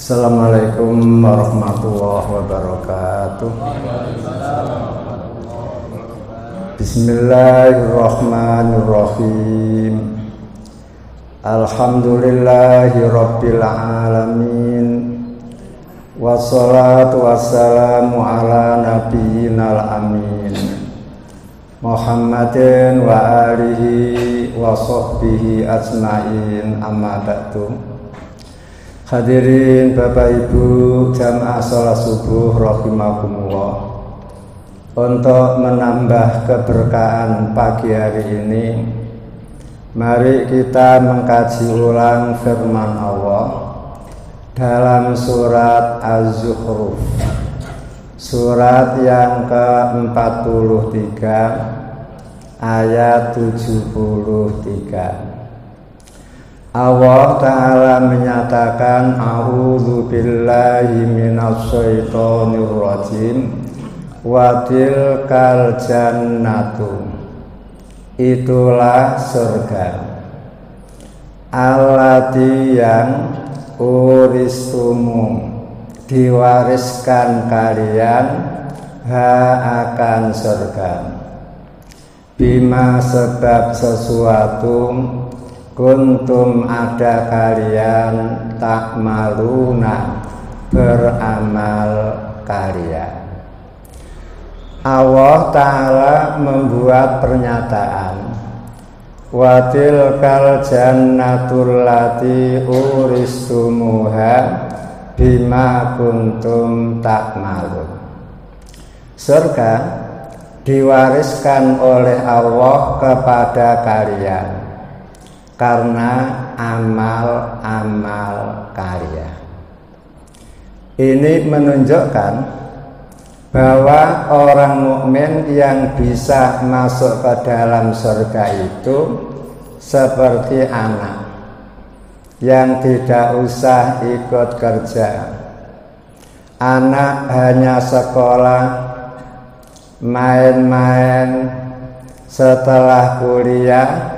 Assalamualaikum warahmatullahi wabarakatuh. Bismillahirrahmanirrahim. Alhamdulillahi rabbil alamin. Wassalatu wassalamu ala nabiyyinal amin Muhammadin wa alihi wa sahbihi ajma'in, amma ba'du. Hadirin Bapak Ibu jamaah salat subuh rahimakumullah. Untuk menambah keberkahan pagi hari ini, mari kita mengkaji ulang firman Allah dalam surat Az-Zukhruf, surat yang ke-43 ayat 73. Allah Ta'ala menyatakan, a'udzu billahi minasy syaithanir rajim, wa tilkal jannatu, itulah surga, allati yang uristumu, diwariskan kalian, akan surga, bima sebab sesuatu, kuntum ada kalian, tak maluna beramal kalian. Allah Ta'ala membuat pernyataan, watil kal jannatul lati uristumuha bima kuntum tak malu. Surga diwariskan oleh Allah kepada kalian karena amal-amal kalian. Ini menunjukkan bahwa orang mukmin yang bisa masuk ke dalam surga itu seperti anak yang tidak usah ikut kerja. Anak hanya sekolah, main-main, setelah kuliah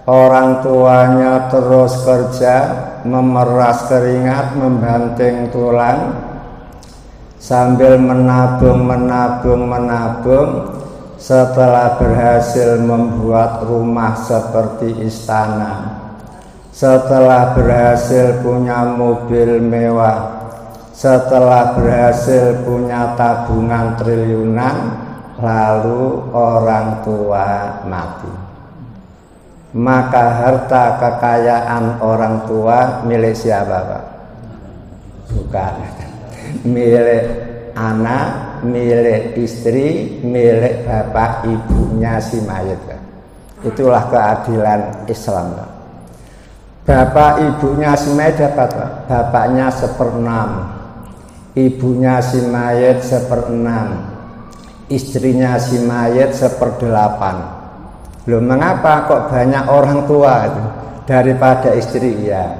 orang tuanya terus kerja, memeras keringat, membanting tulang, sambil menabung. Setelah berhasil membuat rumah seperti istana, setelah berhasil punya mobil mewah, setelah berhasil punya tabungan triliunan, lalu orang tua mati. Maka harta kekayaan orang tua milik siapa, Pak? Bukan. Milik anak, milik istri, milik bapak ibunya si mayit, Pak. Itulah keadilan Islam, Pak. Bapak ibunya si mayit dapat, Pak. Bapaknya 1/6, ibunya si mayit 1/6, istrinya si mayit 1/8. Loh, mengapa kok banyak orang tua itu daripada istri? Ya,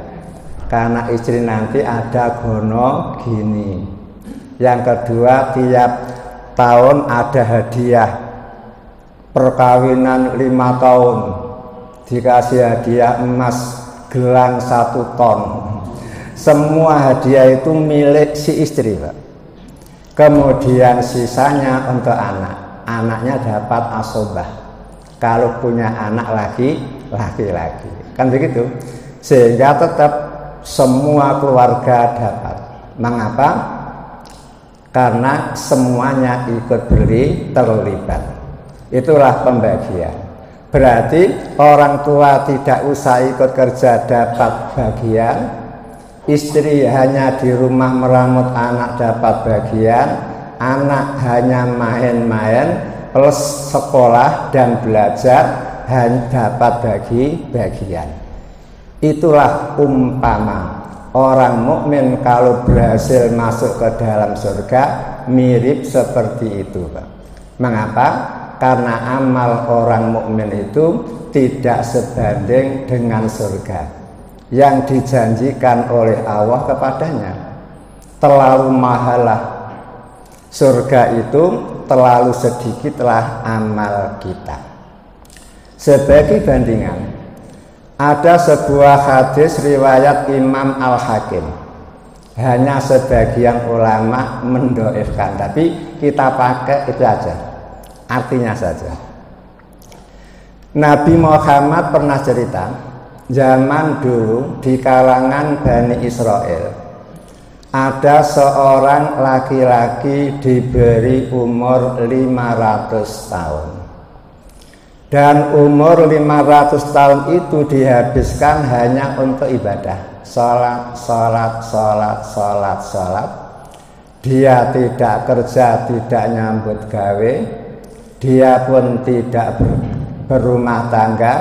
karena istri nanti ada gono gini. Yang kedua, tiap tahun ada hadiah perkawinan 5 tahun, dikasih hadiah emas gelang 1 ton. Semua hadiah itu milik si istri, Pak. Kemudian sisanya untuk anak. Anaknya dapat asobah kalau punya anak laki-laki, kan begitu. Sehingga tetap semua keluarga dapat. Mengapa? Karena semuanya ikut terlibat. Itulah pembagian. Berarti orang tua tidak usah ikut kerja dapat bagian, istri hanya di rumah meramut anak dapat bagian, anak hanya main-main plus sekolah dan belajar hanya dapat bagian. Itulah umpama orang mukmin kalau berhasil masuk ke dalam surga, mirip seperti itu, Pak. Mengapa? Karena amal orang mukmin itu tidak sebanding dengan surga yang dijanjikan oleh Allah kepadanya. Terlalu mahallah surga itu, terlalu sedikitlah amal kita. Sebagai bandingan, ada sebuah hadis riwayat Imam Al-Hakim Hanya sebagian ulama mendoifkan, tapi kita pakai itu aja, artinya saja. Nabi Muhammad pernah cerita, zaman dulu di kalangan Bani Israel ada seorang laki-laki diberi umur 500 tahun. Dan umur 500 tahun itu dihabiskan hanya untuk ibadah. Salat. Dia tidak kerja, tidak nyambut gawe. Dia pun tidak berumah tangga,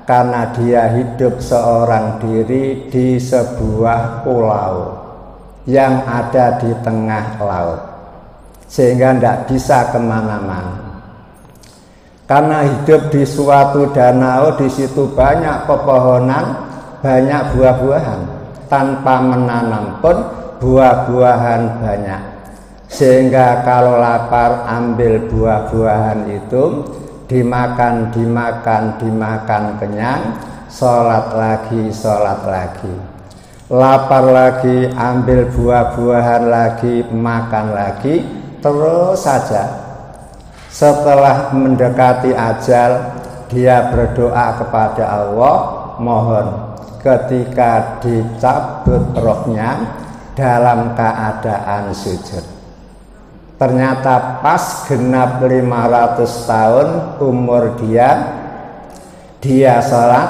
karena dia hidup seorang diri di sebuah pulau yang ada di tengah laut, sehingga tidak bisa kemana-mana. Karena hidup di suatu danau, di situ banyak pepohonan, banyak buah-buahan. Tanpa menanam pun buah-buahan banyak. Sehingga kalau lapar ambil buah-buahan itu, dimakan kenyang, sholat lagi. Lapar lagi, ambil buah-buahan lagi, makan lagi, terus saja. Setelah mendekati ajal, dia berdoa kepada Allah, mohon ketika dicabut rohnya dalam keadaan sujud. Ternyata pas genap 500 tahun umur dia sholat,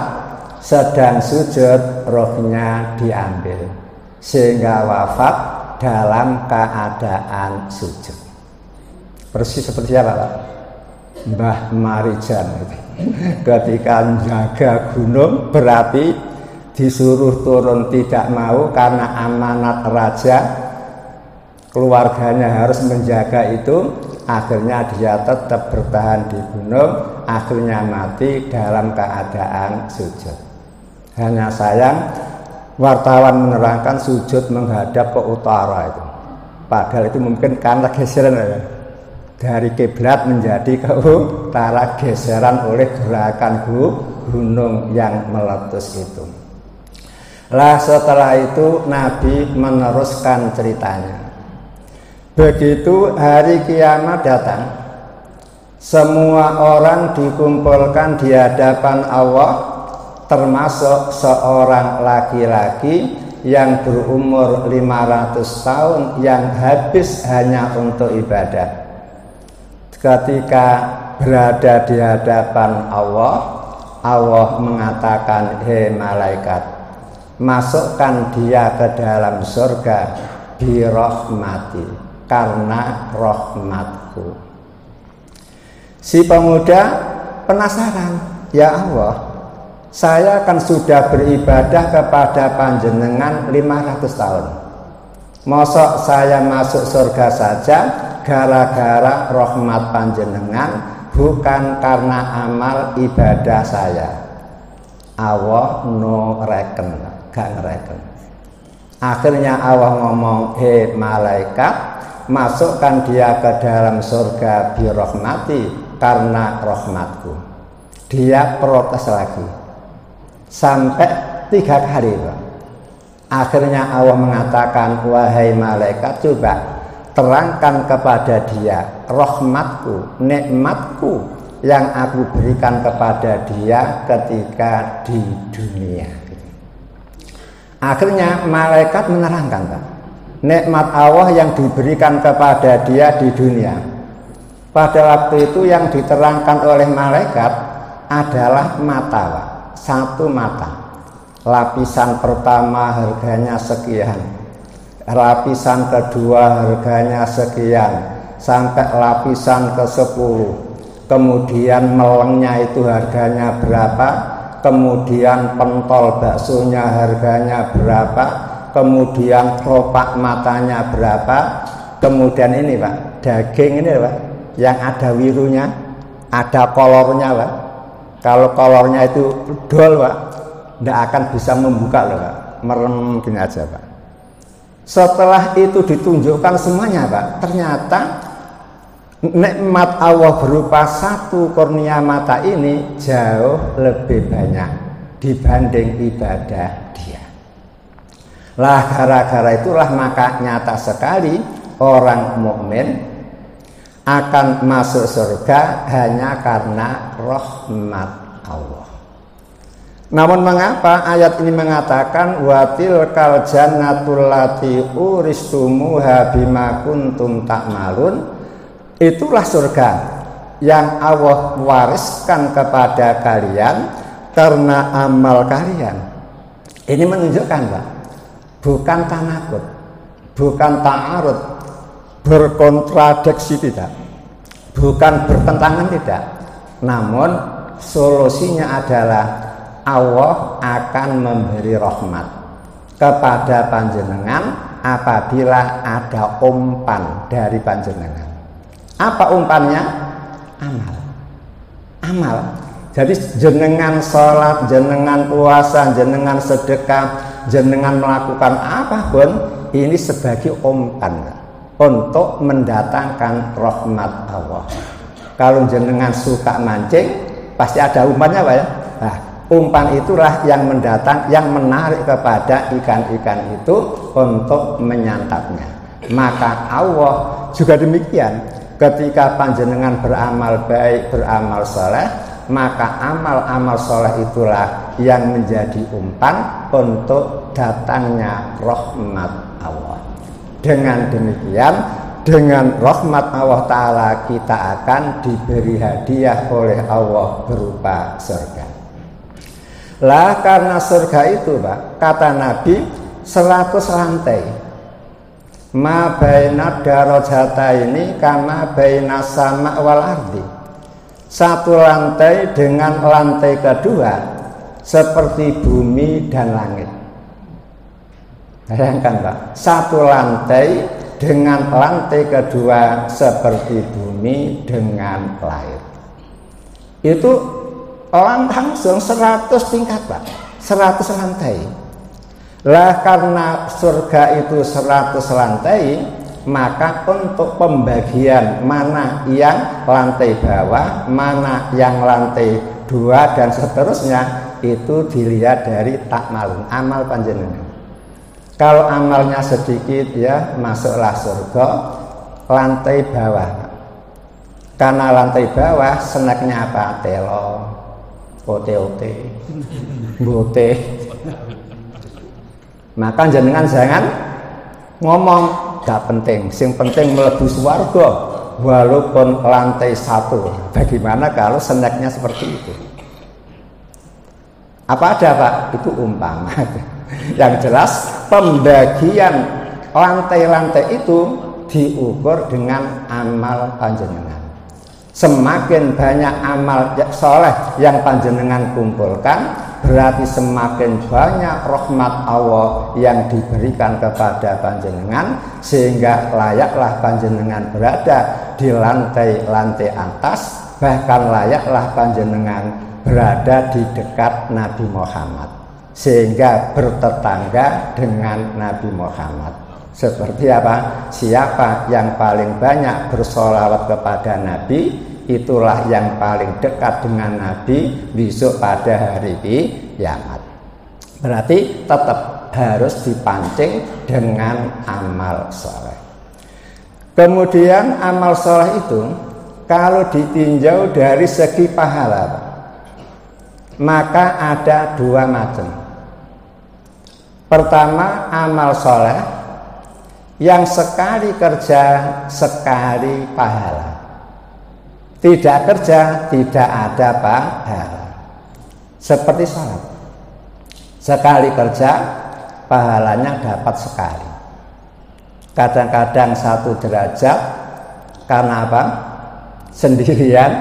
sedang sujud, rohnya diambil, sehingga wafat dalam keadaan sujud. Persis seperti apa, Pak? Mbah Marijan ketika menjaga gunung berapi, disuruh turun tidak mau karena amanat raja, keluarganya harus menjaga itu. Akhirnya dia tetap bertahan di gunung, akhirnya mati dalam keadaan sujud. Hanya sayang wartawan menerangkan sujud menghadap ke utara itu, padahal itu mungkin karena geseran dari kiblat menjadi ke utara, geseran oleh gerakan gunung yang meletus itu. Lah setelah itu Nabi meneruskan ceritanya. Begitu hari kiamat datang, semua orang dikumpulkan di hadapan Allah, termasuk seorang laki-laki yang berumur 500 tahun yang habis hanya untuk ibadah. Ketika berada di hadapan Allah, Allah mengatakan, hei malaikat, masukkan dia ke dalam surga birahmati, karena rahmatku. Si pemuda penasaran, ya Allah, saya kan sudah beribadah kepada panjenengan 500 tahun. Mosok saya masuk surga saja gara-gara rahmat panjenengan, bukan karena amal ibadah saya. Allah no reken, gak ngereken. Akhirnya Allah ngomong, hei malaikat, masukkan dia ke dalam surga birahmati, karena rahmatku. Dia protes lagi sampai 3 kali, Pak. Akhirnya Allah mengatakan, wahai malaikat, coba terangkan kepada dia rahmatku, nikmatku yang aku berikan kepada dia ketika di dunia. Akhirnya malaikat menerangkan, Pak, nikmat Allah yang diberikan kepada dia di dunia. Pada waktu itu yang diterangkan oleh malaikat adalah mata, Pak. Satu mata. Lapisan pertama harganya sekian, lapisan kedua harganya sekian, sampai lapisan ke-10. Kemudian melengnya itu harganya berapa, kemudian pentol baksonya harganya berapa, kemudian kelopak matanya berapa, kemudian ini, Pak, daging ini, Pak, yang ada wirunya, ada kolornya, Pak. Kalau kolornya itu dol, Pak, tidak akan bisa membuka loh, Pak. Merem gini aja, Pak. Setelah itu ditunjukkan semuanya, Pak, ternyata nikmat Allah berupa satu kornea mata ini jauh lebih banyak dibanding ibadah dia. Lah gara-gara itulah maka nyata sekali orang mukmin akan masuk surga hanya karena rahmat Allah. Namun mengapa ayat ini mengatakan watil kal jannatul lati uristumuha bima kuntum ta'malun? Itulah surga yang Allah wariskan kepada kalian karena amal kalian. Ini menunjukkan, Pak, bukan tanakut, bukan ta'arud, berkontradiksi tidak, bukan bertentangan tidak. Namun solusinya adalah Allah akan memberi rahmat kepada panjenengan apabila ada umpan dari panjenengan. Apa umpannya? Amal. Jadi jenengan sholat, jenengan puasa, jenengan sedekah, jenengan melakukan apapun, ini sebagai umpan untuk mendatangkan rahmat Allah. Kalau jenengan suka mancing, pasti ada umpannya, Pak ya. Nah, umpan itulah yang yang menarik kepada ikan-ikan itu untuk menyantapnya. Maka Allah juga demikian. Ketika panjenengan beramal baik, beramal soleh, maka amal-amal soleh itulah yang menjadi umpan untuk datangnya rahmat Allah. Dengan demikian, dengan rahmat Allah Ta'ala kita akan diberi hadiah oleh Allah berupa surga. Lah karena surga itu, Pak, kata Nabi 100 lantai. Ma baina darajata ini kama baina sama wal ardi. Satu lantai dengan lantai kedua seperti bumi dan langit. Bayangkan, Pak, satu lantai dengan lantai kedua seperti bumi dengan langit. Itu langsung 100 tingkat, Pak, 100 lantai. Lah karena surga itu 100 lantai, maka untuk pembagian mana yang lantai bawah, mana yang lantai 2 dan seterusnya itu dilihat dari takmalun, amal panjenengan. Kalau amalnya sedikit, ya masuklah surga lantai bawah. Karena lantai bawah snacknya apa? Telo, ote-ote, bote. Maka jenengan jangan ngomong gak penting, sing penting mlebu swarga walaupun lantai 1. Bagaimana kalau snacknya seperti itu? Apa ada, Pak? Itu umpama. Yang jelas pembagian lantai-lantai itu diukur dengan amal panjenengan. Semakin banyak amal soleh yang panjenengan kumpulkan, berarti semakin banyak rahmat Allah yang diberikan kepada panjenengan, sehingga layaklah panjenengan berada di lantai-lantai atas, bahkan layaklah panjenengan berada di dekat Nabi Muhammad, sehingga bertetangga dengan Nabi Muhammad. Seperti apa? Siapa yang paling banyak bersolawat kepada Nabi, itulah yang paling dekat dengan Nabi besok pada hari kiamat. Berarti tetap harus dipancing dengan amal soleh. Kemudian amal soleh itu kalau ditinjau dari segi pahala, maka ada 2 macam. Pertama, amal soleh yang sekali kerja sekali pahala, tidak kerja tidak ada pahala. Seperti salat, sekali kerja pahalanya dapat sekali. Kadang-kadang 1 derajat karena apa? Sendirian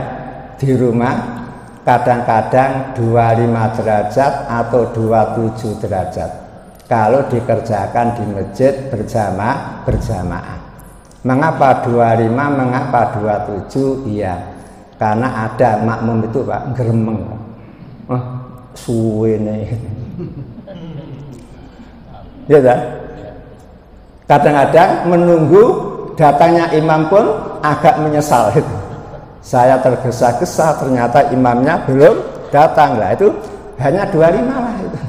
di rumah. Kadang-kadang 25 derajat atau 27 derajat kalau dikerjakan di masjid berjamaah. Mengapa 25, mengapa 27? Iya, karena ada makmum itu, Pak, geremeng. Suwe nih. Ya dah. Kadang-kadang menunggu datangnya imam pun agak menyesal itu. Saya tergesa-gesa, ternyata imamnya belum datang. Lah itu hanya 25 lah itu.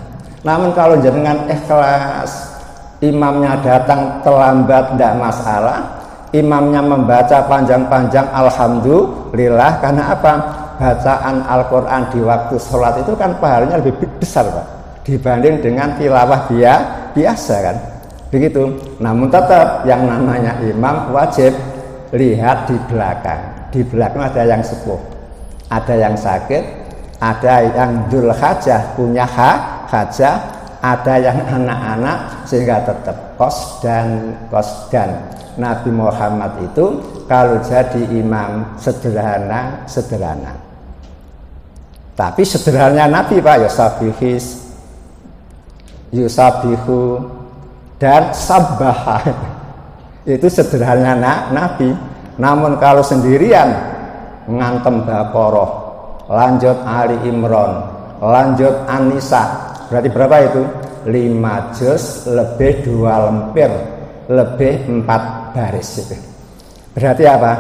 Namun kalau jenengan ikhlas, imamnya datang terlambat tidak masalah, imamnya membaca panjang-panjang alhamdulillah. Karena apa? Bacaan Al-Quran di waktu sholat itu kan pahalanya lebih besar Pak, dibanding dengan tilawah biasa kan, begitu. Namun tetap yang namanya imam wajib lihat di belakang. Di belakang ada yang sepuh, ada yang sakit, ada yang dzul hajah, punya hajah, ada yang anak-anak, sehingga tetap kosdan. Nabi Muhammad itu kalau jadi imam sederhana, tapi sederhananya Nabi Pak, yusabihu dan sabbaha, itu sederhananya Nabi. Namun kalau sendirian ngantem Baqarah, lanjut Ali Imran, lanjut An-Nisa, berarti berapa itu? 5 juz lebih 2 lemper lebih 4 baris itu. Berarti apa?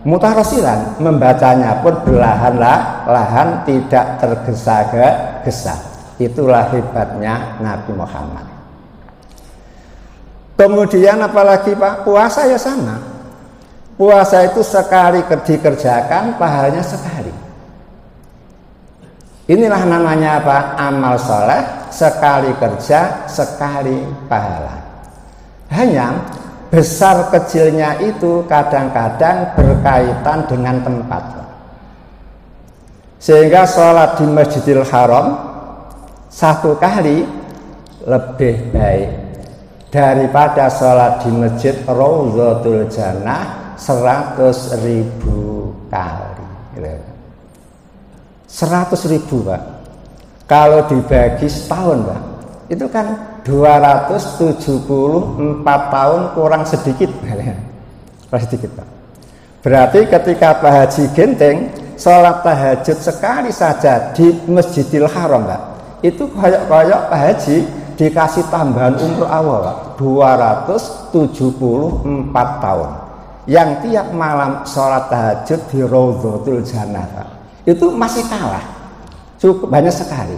Mutarosilan, membacanya pun perlahan-lahan, tidak tergesa-gesa. Itulah hebatnya Nabi Muhammad. Kemudian apalagi Pak, puasa ya sama. Puasa itu sekali dikerjakan, pahalanya sekali. Inilah namanya apa? Amal soleh, sekali kerja, sekali pahala. Hanya besar kecilnya itu kadang-kadang berkaitan dengan tempat. Sehingga sholat di Masjidil Haram 1 kali lebih baik daripada sholat di Masjid Raudhatul Jannah 100.000 kali. 100.000 Pak. Kalau dibagi setahun Pak, itu kan 274 tahun kurang sedikit. Pak. Berarti ketika Pak Haji Genteng sholat tahajud sekali saja di Masjidil Haram Pak, itu koyok-koyok Pak Haji dikasih tambahan umur awal Pak, 274 tahun. Yang tiap malam sholat tahajud di Raudhatul Jannah Pak, itu masih kalah, cukup banyak sekali.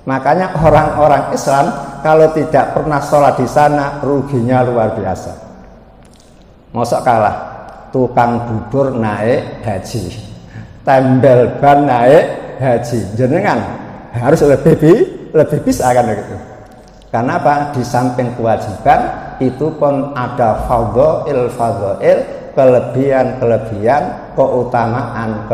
Makanya orang-orang Islam kalau tidak pernah sholat di sana ruginya luar biasa. Mosok kalah tukang bubur naik haji, tembel ban naik haji, jenengan harus lebih bisa kan begitu. Karena apa? Di samping kewajiban itu pun ada fadhail, kelebihan, keutamaan.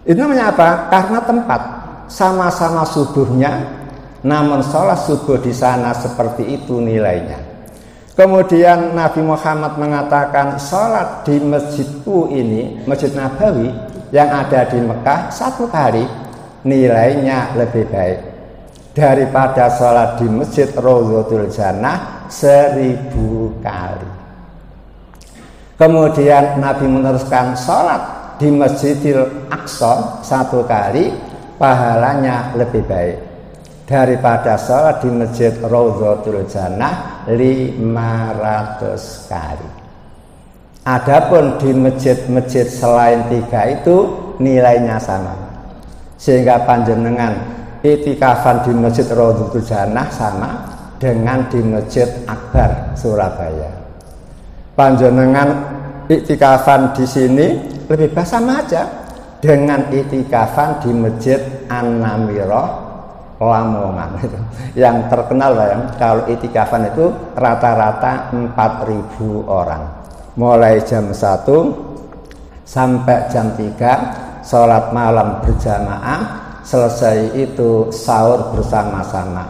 Itu namanya apa? Karena tempat. Sama-sama subuhnya, namun sholat subuh di sana seperti itu nilainya. Kemudian Nabi Muhammad mengatakan sholat di masjidku ini, Masjid Nabawi yang ada di Mekah 1 kali nilainya lebih baik daripada sholat di Masjid Raudhatul Jannah 1000 kali. Kemudian Nabi meneruskan sholat di Masjidil Aqsa 1 kali pahalanya lebih baik daripada sholat di Masjid Raudhatul Jannah 500 kali. Adapun di masjid-masjid selain 3 itu nilainya sama. Sehingga panjenengan itikafan di Masjid Raudhatul Jannah sama dengan di Masjid Akbar Surabaya. Panjenengan itikafan di sini lebih baik sama aja dengan itikafan di Masjid An-Namirah Lamongan itu. Yang terkenal ya, kalau itikafan itu rata-rata 4.000 orang. Mulai jam 1 sampai jam 3 sholat malam berjamaah, selesai itu sahur bersama-sama.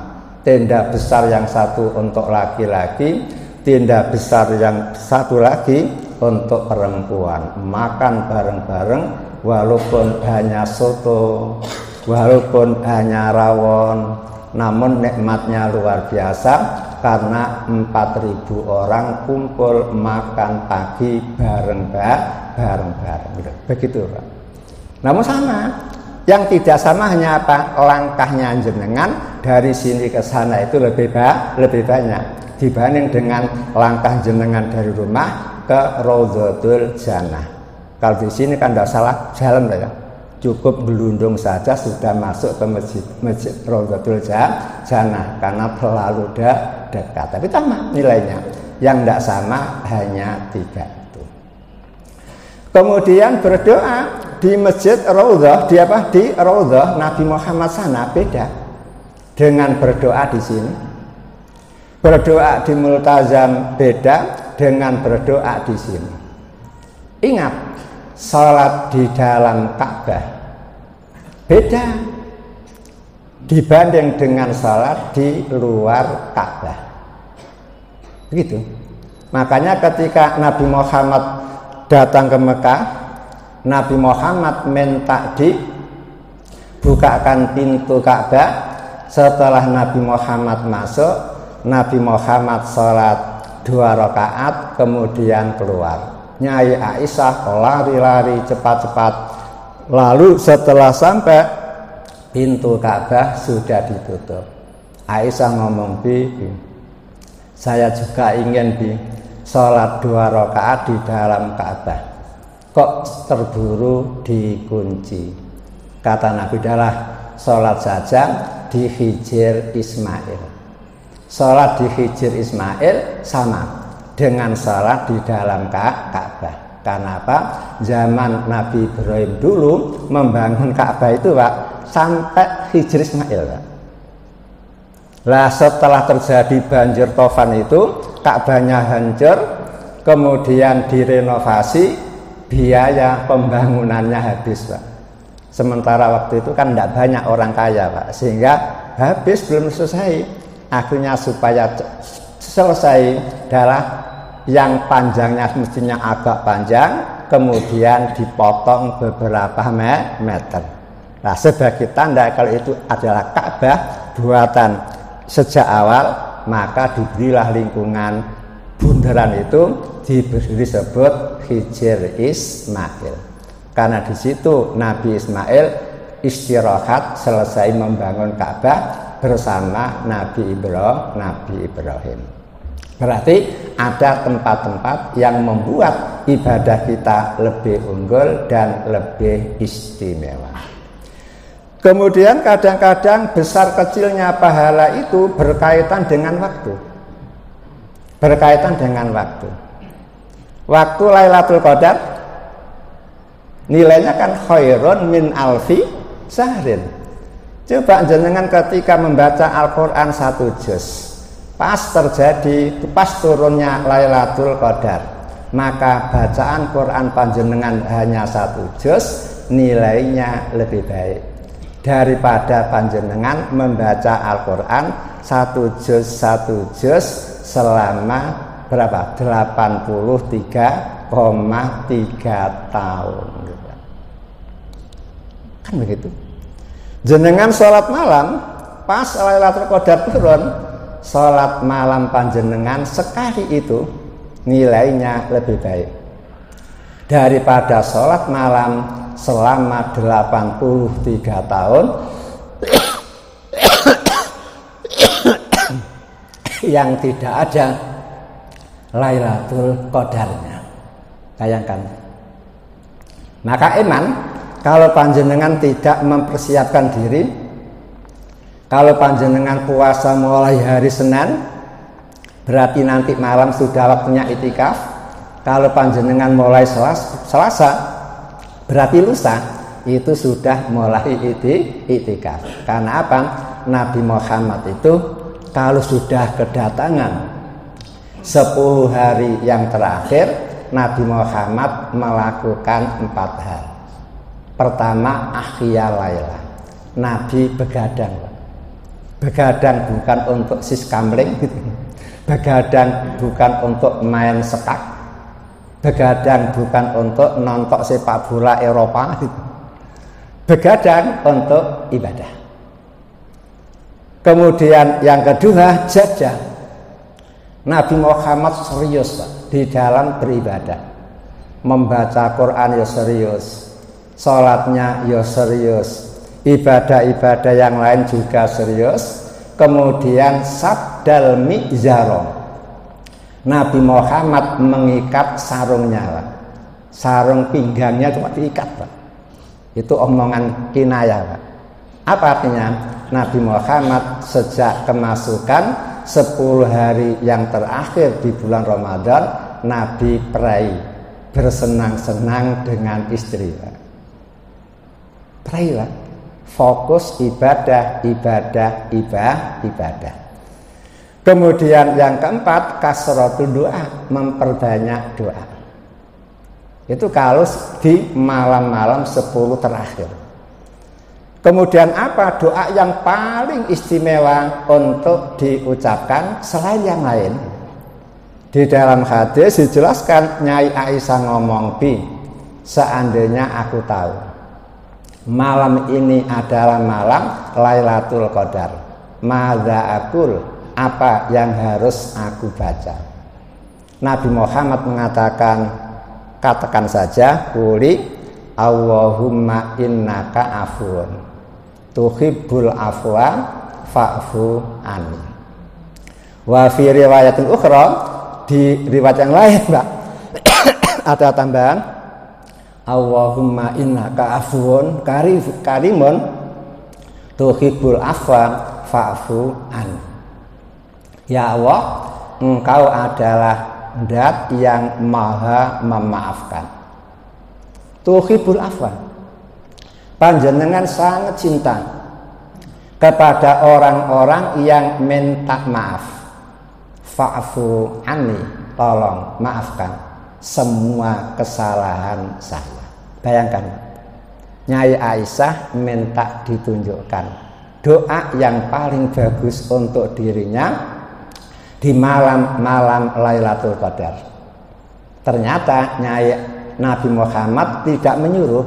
Tenda besar yang satu untuk laki-laki, tenda besar yang satu lagi untuk perempuan. Makan bareng-bareng walaupun hanya soto, walaupun hanya rawon, namun nikmatnya luar biasa karena 4.000 orang kumpul makan pagi bareng-bareng. Begitu Pak. Namun sama, yang tidak sama hanya apa? Langkahnya jenengan dari sini ke sana itu lebih banyak dibanding dengan langkah jenengan dari rumah ke Raudhatul Jannah. Kalau di sini kan tidak salah jalan ya. cukup gelundung saja sudah masuk ke masjid Raudhatul Jannah karena terlalu dekat. Tapi sama nilainya, yang tidak sama hanya 3 itu. Kemudian berdoa di masjid Raudhah, di Raudhah Nabi Muhammad sana beda dengan berdoa di sini. Berdoa di Multazam beda dengan berdoa di sini. Ingat, salat di dalam Ka'bah beda dibanding dengan salat di luar Ka'bah. Begitu. Makanya ketika Nabi Muhammad datang ke Mekah, Nabi Muhammad minta dibukakan pintu Ka'bah. Setelah Nabi Muhammad masuk, Nabi Muhammad sholat 2 rakaat kemudian keluar. Nyai Aisyah lari-lari cepat-cepat. Lalu setelah sampai pintu Ka'bah sudah ditutup. Aisyah ngomong, Bi, saya juga ingin sholat 2 rakaat di dalam Ka'bah. Kok terburu dikunci? Kata Nabi, adalah sholat saja di Hijr Ismail. Sholat di Hijr Ismail sama dengan sholat di dalam Ka'bah. Karena apa? Zaman Nabi Ibrahim dulu membangun Ka'bah itu, Pak, sampai Hijr Ismail, Pak. Lah setelah terjadi banjir Tofan itu, Ka'bahnya hancur, kemudian direnovasi, biaya pembangunannya habis, Pak. Sementara waktu itu kan tidak banyak orang kaya, Pak, sehingga habis belum selesai. Akhirnya supaya selesai adalah yang panjangnya mestinya agak panjang, kemudian dipotong beberapa meter. Nah, sebagai tanda kalau itu adalah Ka'bah buatan sejak awal, maka diberilah lingkungan bundaran itu disebut Hijr Ismail. Karena di situ Nabi Ismail istirahat selesai membangun Ka'bah bersama Nabi Ibrahim. Berarti ada tempat-tempat yang membuat ibadah kita lebih unggul dan lebih istimewa. Kemudian kadang-kadang besar kecilnya pahala itu berkaitan dengan waktu. Berkaitan dengan waktu. Waktu Lailatul Qadar nilainya kan khairun min alfi sahrin. Coba jenengan ketika membaca Al-Quran 1 juz, pas turunnya Lailatul Qadar, maka bacaan Quran panjenengan hanya 1 juz, nilainya lebih baik daripada panjenengan membaca Al-Quran 1 juz selama berapa? 83,3 tahun. Kan begitu. Jenengan sholat malam pas Lailatul Qadar turun, sholat malam panjenengan sekali itu nilainya lebih baik daripada sholat malam selama 83 tahun yang tidak ada Lailatul Qadarnya. Bayangkan. Maka iman, kalau panjenengan tidak mempersiapkan diri, kalau panjenengan puasa mulai hari Senin, berarti nanti malam sudah waktunya itikaf. Kalau panjenengan mulai Selasa, berarti lusa itu sudah mulai itikaf. Karena apa? Nabi Muhammad itu kalau sudah kedatangan 10 hari yang terakhir, Nabi Muhammad melakukan 4 hal. Pertama, akhya laila. Nabi begadang. Begadang bukan untuk siskamling, begadang bukan untuk main sekak, begadang bukan untuk nonton sepak bola Eropa, begadang untuk ibadah. Kemudian yang kedua, jadah. Nabi Muhammad serius, Pak, di dalam beribadah. Membaca Quran ya serius, sholatnya ya serius, ibadah-ibadah yang lain juga serius. Kemudian sabdal mizaro, Nabi Muhammad mengikat sarungnya, Pak. Sarung pinggangnya cuma diikat, Pak. Itu omongan kinayah, Pak. Apa artinya? Nabi Muhammad sejak kemasukan 10 hari yang terakhir di bulan Ramadan, Nabi perai bersenang-senang dengan istri. Perai, Pak. Fokus ibadah. Kemudian yang keempat, kasratul doa, memperbanyak doa. Itu kalau di malam-malam 10 terakhir. Kemudian apa doa yang paling istimewa untuk diucapkan selain yang lain? Di dalam hadis dijelaskan, Nyai Aisyah ngomong, "Bi, seandainya aku tahu malam ini adalah malam Lailatul Qadar, madza aqul, apa yang harus aku baca?" Nabi Muhammad mengatakan, katakan saja, "Quli Allahumma innaka afuwun tuhibbul afwa fa'fu anni." Wa fi riwayatin ukhra, di riwayat yang lain, Pak, ada tambahan, "Allahumma innaka afuwun karimun tuhibbul afwa fa'fu anni." Ya Allah, Engkau adalah Dat yang maha memaafkan. Tuhibbul afwa, panjenengan sangat cinta kepada orang-orang yang minta maaf. Fa'fu anni, tolong maafkan semua kesalahan saya. Bayangkan, Nyai Aisyah minta ditunjukkan doa yang paling bagus untuk dirinya di malam-malam Lailatul Qadar. Ternyata Nabi Muhammad tidak menyuruh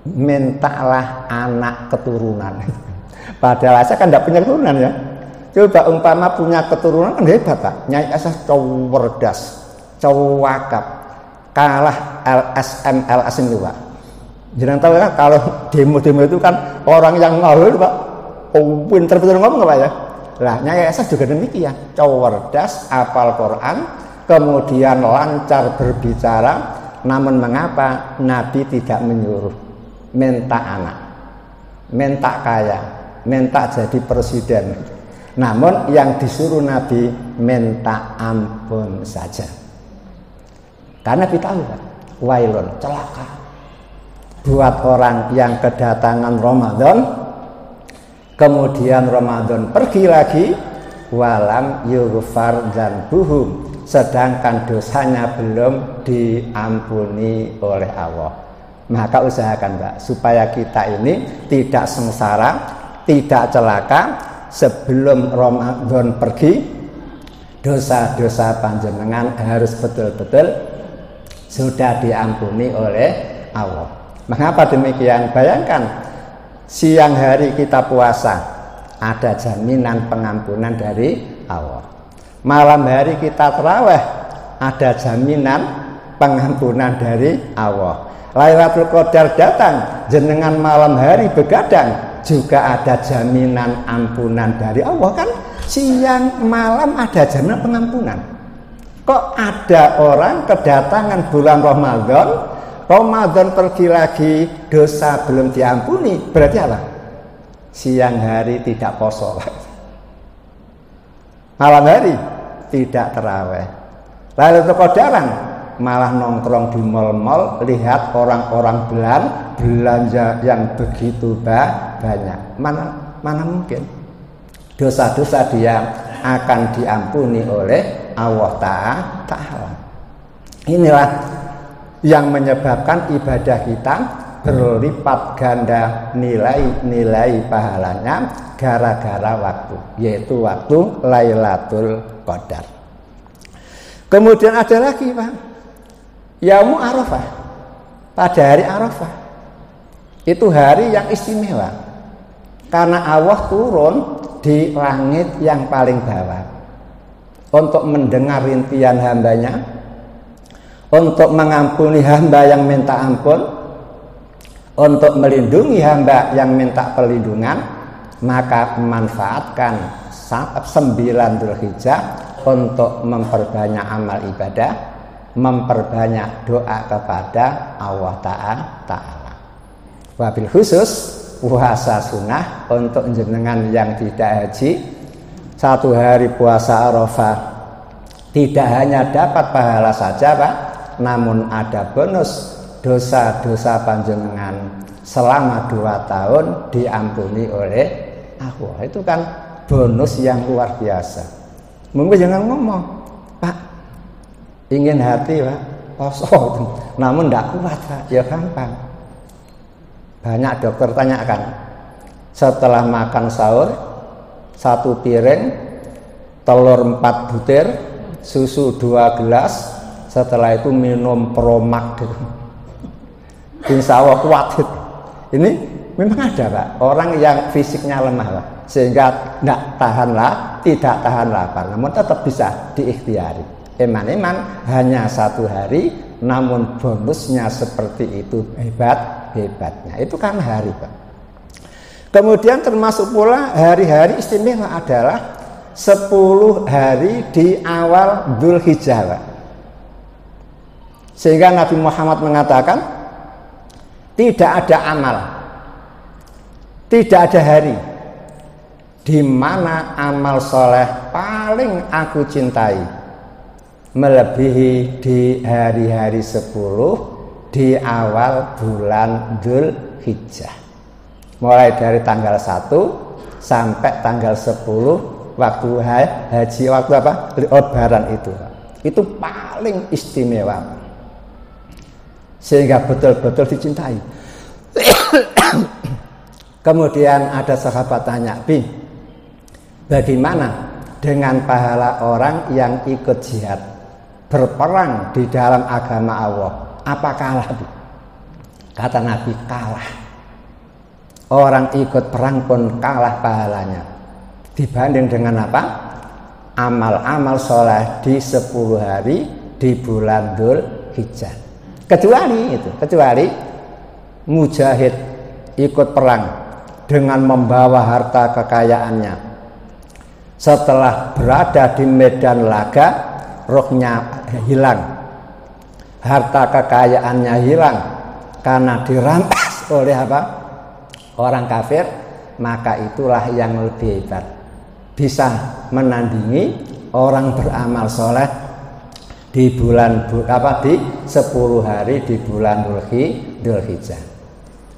mintalah anak keturunan. Padahal saya kan tidak punya keturunan, ya. Coba umpama punya keturunan kan hebat, Pak. Nyai Aisyah cerdas, cowakap, kalah LSM itu, Pak. Jangan tahu ya, kalau demo-demo itu kan orang yang ngawur, Pak. Pinter-pinter ngomong, Pak, ya. Lah, Nyai Aisyah juga demikian, cerdas, hafal Quran, kemudian lancar berbicara. Namun mengapa Nabi tidak menyuruh minta anak, minta kaya, minta jadi presiden? Namun yang disuruh Nabi minta ampun saja. Karena Nabi tahu, wailun, celaka buat orang yang kedatangan Ramadan, kemudian Ramadan pergi lagi, walam yughfar dzanbuhum, sedangkan dosanya belum diampuni oleh Allah. Maka usahakan, Mbak, supaya kita ini tidak sengsara, tidak celaka. Sebelum Ramadan pergi, dosa-dosa panjenengan harus betul-betul sudah diampuni oleh Allah. Mengapa demikian? Bayangkan, siang hari kita puasa, ada jaminan pengampunan dari Allah. Malam hari kita tarawih, ada jaminan pengampunan dari Allah. Lailatul Qadar datang, jenengan malam hari begadang, juga ada jaminan ampunan dari Allah, kan? Siang malam ada jaminan pengampunan. Kok ada orang kedatangan bulan Ramadan, Ramadan pergi lagi, dosa belum diampuni, berarti apa? Siang hari tidak poso, malam hari tidak tarawih. Lailatul Qadaran malah nongkrong di mal-mal, lihat orang-orang belanja yang begitu banyak. Mana mungkin dosa-dosa dia akan diampuni oleh Allah Ta'ala. Inilah yang menyebabkan ibadah kita berlipat ganda nilai pahalanya gara-gara waktu, yaitu waktu Lailatul Qadar. Kemudian ada lagi, Pak, Yaumul Arafah. Pada hari Arafah, itu hari yang istimewa karena Allah turun di langit yang paling bawah untuk mendengar rintihan hambanya, untuk mengampuni hamba yang minta ampun, untuk melindungi hamba yang minta perlindungan. Maka manfaatkan 9 Dzulhijjah untuk memperbanyak amal ibadah, memperbanyak doa kepada Allah Ta'ala. Wabil khusus puasa sunnah untuk jenengan yang tidak haji, 1 hari puasa Arafah tidak hanya dapat pahala saja Pak, namun ada bonus dosa-dosa panjenengan selama 2 tahun diampuni oleh Allah. Itu kan bonus yang luar biasa. Mungkin jangan ngomong, Pak, ingin hati Pak, poso, namun tidak kuat Pak, ya gampang. Banyak dokter tanyakan, setelah makan sahur 1 piring, telur 4 butir, susu 2 gelas, setelah itu minum Promax. Insya Allah kuat. Ini memang ada Pak, orang yang fisiknya lemah Pak, sehingga tidak tahan lapar, namun tetap bisa diikhtiari. Eman-eman hanya 1 hari, namun bonusnya seperti itu hebatnya. Itu kan hari Pak. Kemudian termasuk pula hari-hari istimewa adalah 10 hari di awal Dzulhijjah Pak. Sehingga Nabi Muhammad mengatakan, tidak ada amal, tidak ada hari di mana amal soleh paling aku cintai melebihi di hari-hari 10 di awal bulan Dzulhijjah. Mulai dari tanggal 1 sampai tanggal 10 waktu haji, waktu apa? Lebaran itu. Itu paling istimewa. Sehingga betul-betul dicintai. Kemudian ada sahabat tanya, Bi, bagaimana dengan pahala orang yang ikut jihad, berperang di dalam agama Allah? Apa kalah Bi? Kata Nabi, kalah. Orang ikut perang pun kalah pahalanya dibanding dengan apa? Amal-amal soleh di 10 hari di bulan Dzulhijjah. Kecuali mujahid ikut perang dengan membawa harta kekayaannya. Setelah berada di medan laga, rohnya hilang, harta kekayaannya hilang karena dirampas oleh apa? Orang kafir, maka itulah yang lebih hebat, bisa menandingi orang beramal soleh di bulan di 10 hari di bulan Dzulhijjah.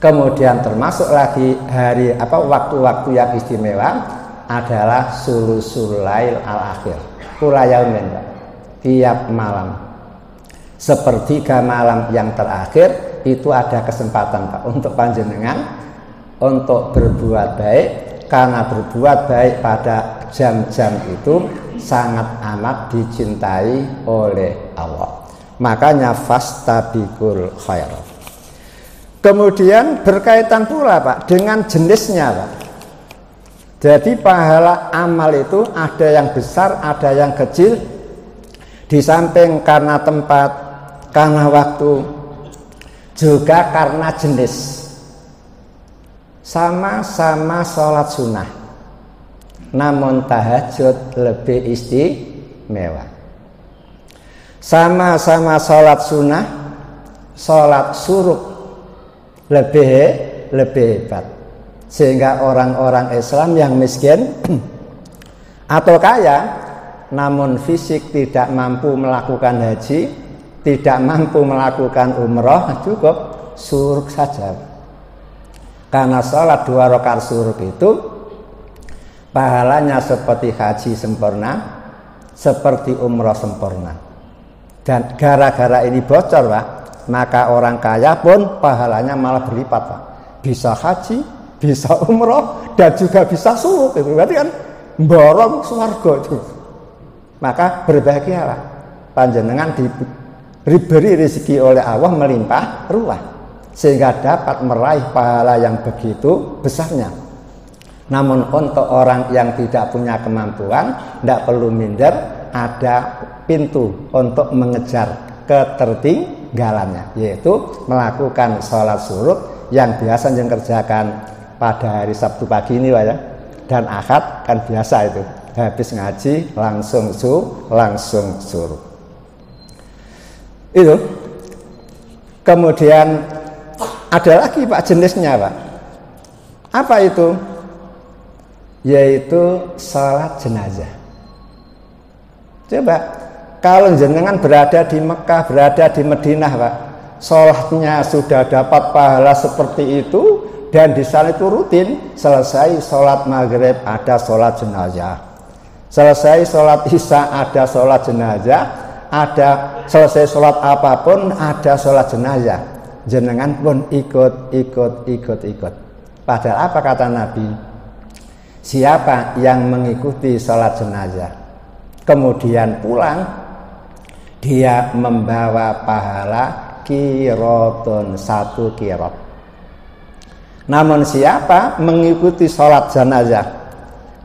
Kemudian termasuk lagi hari waktu-waktu yang istimewa adalah sulusul lail al-akhir, kulayaumin, tiap malam, sepertiga malam yang terakhir itu ada kesempatan Pak untuk panjenengan untuk berbuat baik, karena berbuat baik pada jam-jam itu sangat amat dicintai oleh Allah. Makanya fastabiqul khairat. Kemudian berkaitan pula Pak dengan jenisnya Pak. Jadi pahala amal itu ada yang besar, ada yang kecil. Di samping karena tempat, karena waktu, juga karena jenis. Sama-sama sholat sunnah, namun tahajud lebih istimewa. Sama-sama sholat sunnah, sholat syuruk lebih hebat. Sehingga orang-orang Islam yang miskin atau kaya namun fisik tidak mampu melakukan haji, tidak mampu melakukan umroh, cukup syuruk saja. Karena sholat 2 rakaat syuruk itu pahalanya seperti haji sempurna, seperti umroh sempurna. Dan gara-gara ini bocor Pak, maka orang kaya pun pahalanya malah berlipat Pak. Bisa haji, bisa umroh, dan juga bisa syuruk. Itu berarti kan borong swarga itu. Maka berbahagialah panjenengan diberi rezeki oleh Allah melimpah ruah, sehingga dapat meraih pahala yang begitu besarnya. Namun untuk orang yang tidak punya kemampuan, tidak perlu minder, ada pintu untuk mengejar ketertinggalannya, yaitu melakukan sholat syuruk yang biasa yang kerjakan pada hari Sabtu pagi ini Pak ya, dan Ahad kan biasa itu, habis ngaji langsung syuruk itu. Kemudian Ada lagi Pak jenisnya Pak. Apa itu? Yaitu sholat jenazah. Coba kalau jenengan berada di Mekah, berada di Madinah Pak, sholatnya sudah dapat pahala seperti itu, dan di sana itu rutin, selesai sholat maghrib ada sholat jenazah, selesai sholat isya ada sholat jenazah, ada selesai sholat apapun ada sholat jenazah, jenengan pun ikut. Padahal apa kata Nabi? Siapa yang mengikuti sholat jenazah kemudian pulang, dia membawa pahala kirotun, 1 kirot. Namun siapa mengikuti sholat jenazah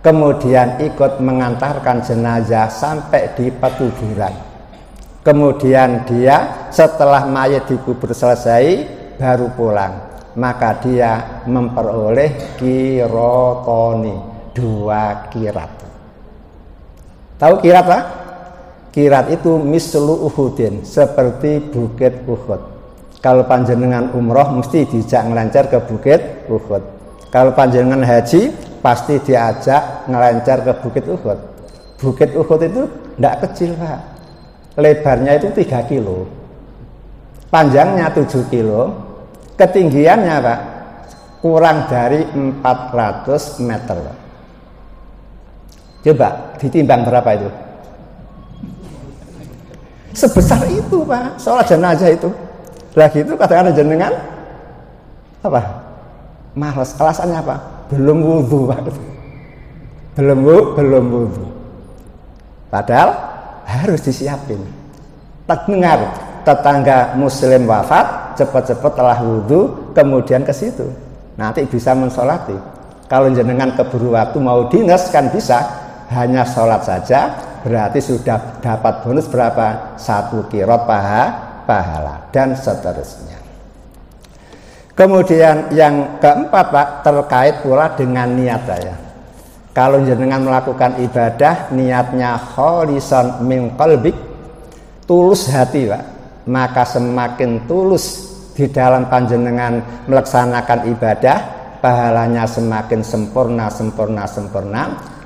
kemudian ikut mengantarkan jenazah sampai di pekuburan, kemudian dia setelah mayat dikubur selesai baru pulang, maka dia memperoleh kirotoni, 2 kirat. Tahu kirat Pak? Kirat itu mislu Uhudin, seperti bukit Uhud. Kalau panjenengan umroh mesti diajak ngelancar ke bukit Uhud. Kalau panjenengan haji pasti diajak ngelancar ke bukit Uhud. Bukit Uhud itu tidak kecil Pak. Lebarnya itu 3 kilo, panjangnya 7 kilo, ketinggiannya Pak kurang dari 400 meter Pak. Coba ditimbang berapa itu? Sebesar itu Pak, sholat jenazah itu. Lagi itu katakan jenengan apa? Malas. Alasannya apa? Belum wudhu Pak. Belum wudhu. Padahal harus disiapin. Dengar tetangga muslim wafat, cepat-cepat telah wudhu, kemudian ke situ. Nanti bisa mensolati. Kalau jenengan keburu waktu mau dinas kan bisa, hanya sholat saja, berarti sudah dapat bonus berapa? 1 kirot pahala dan seterusnya. Kemudian yang keempat Pak, terkait pula dengan niat saya. Kalau jenengan melakukan ibadah niatnya kholisan min qalbik, tulus hati Pak, maka semakin tulus di dalam panjenengan melaksanakan ibadah, pahalanya semakin sempurna.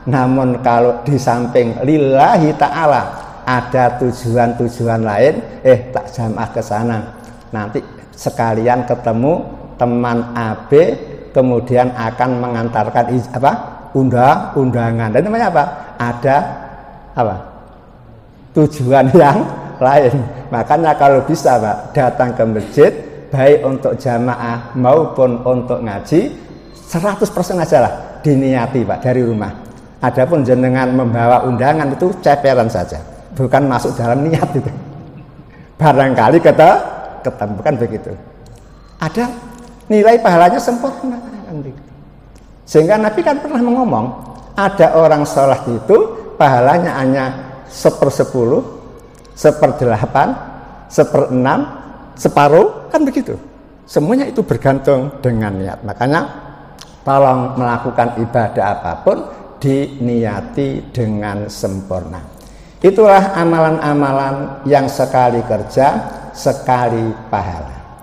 Namun kalau di samping lillahi ta'ala ada tujuan-tujuan lain, tak jamaah ke sana, nanti sekalian ketemu teman AB, kemudian akan mengantarkan undangan, dan namanya apa? Ada tujuan yang lain. Makanya kalau bisa Pak, datang ke masjid baik untuk jamaah maupun untuk ngaji 100% aja lah diniati Pak dari rumah. Adapun jenengan membawa undangan itu ceperan saja, bukan masuk dalam niat itu. Barangkali ketemu, bukan begitu. Ada nilai pahalanya sempurna. Sehingga Nabi kan pernah ngomong, ada orang sholat itu pahalanya hanya 1/10, 1/8, 1/6, separuh, kan begitu. Semuanya itu bergantung dengan niat. Makanya tolong melakukan ibadah apapun diniati dengan sempurna. Itulah amalan-amalan yang sekali kerja, sekali pahala.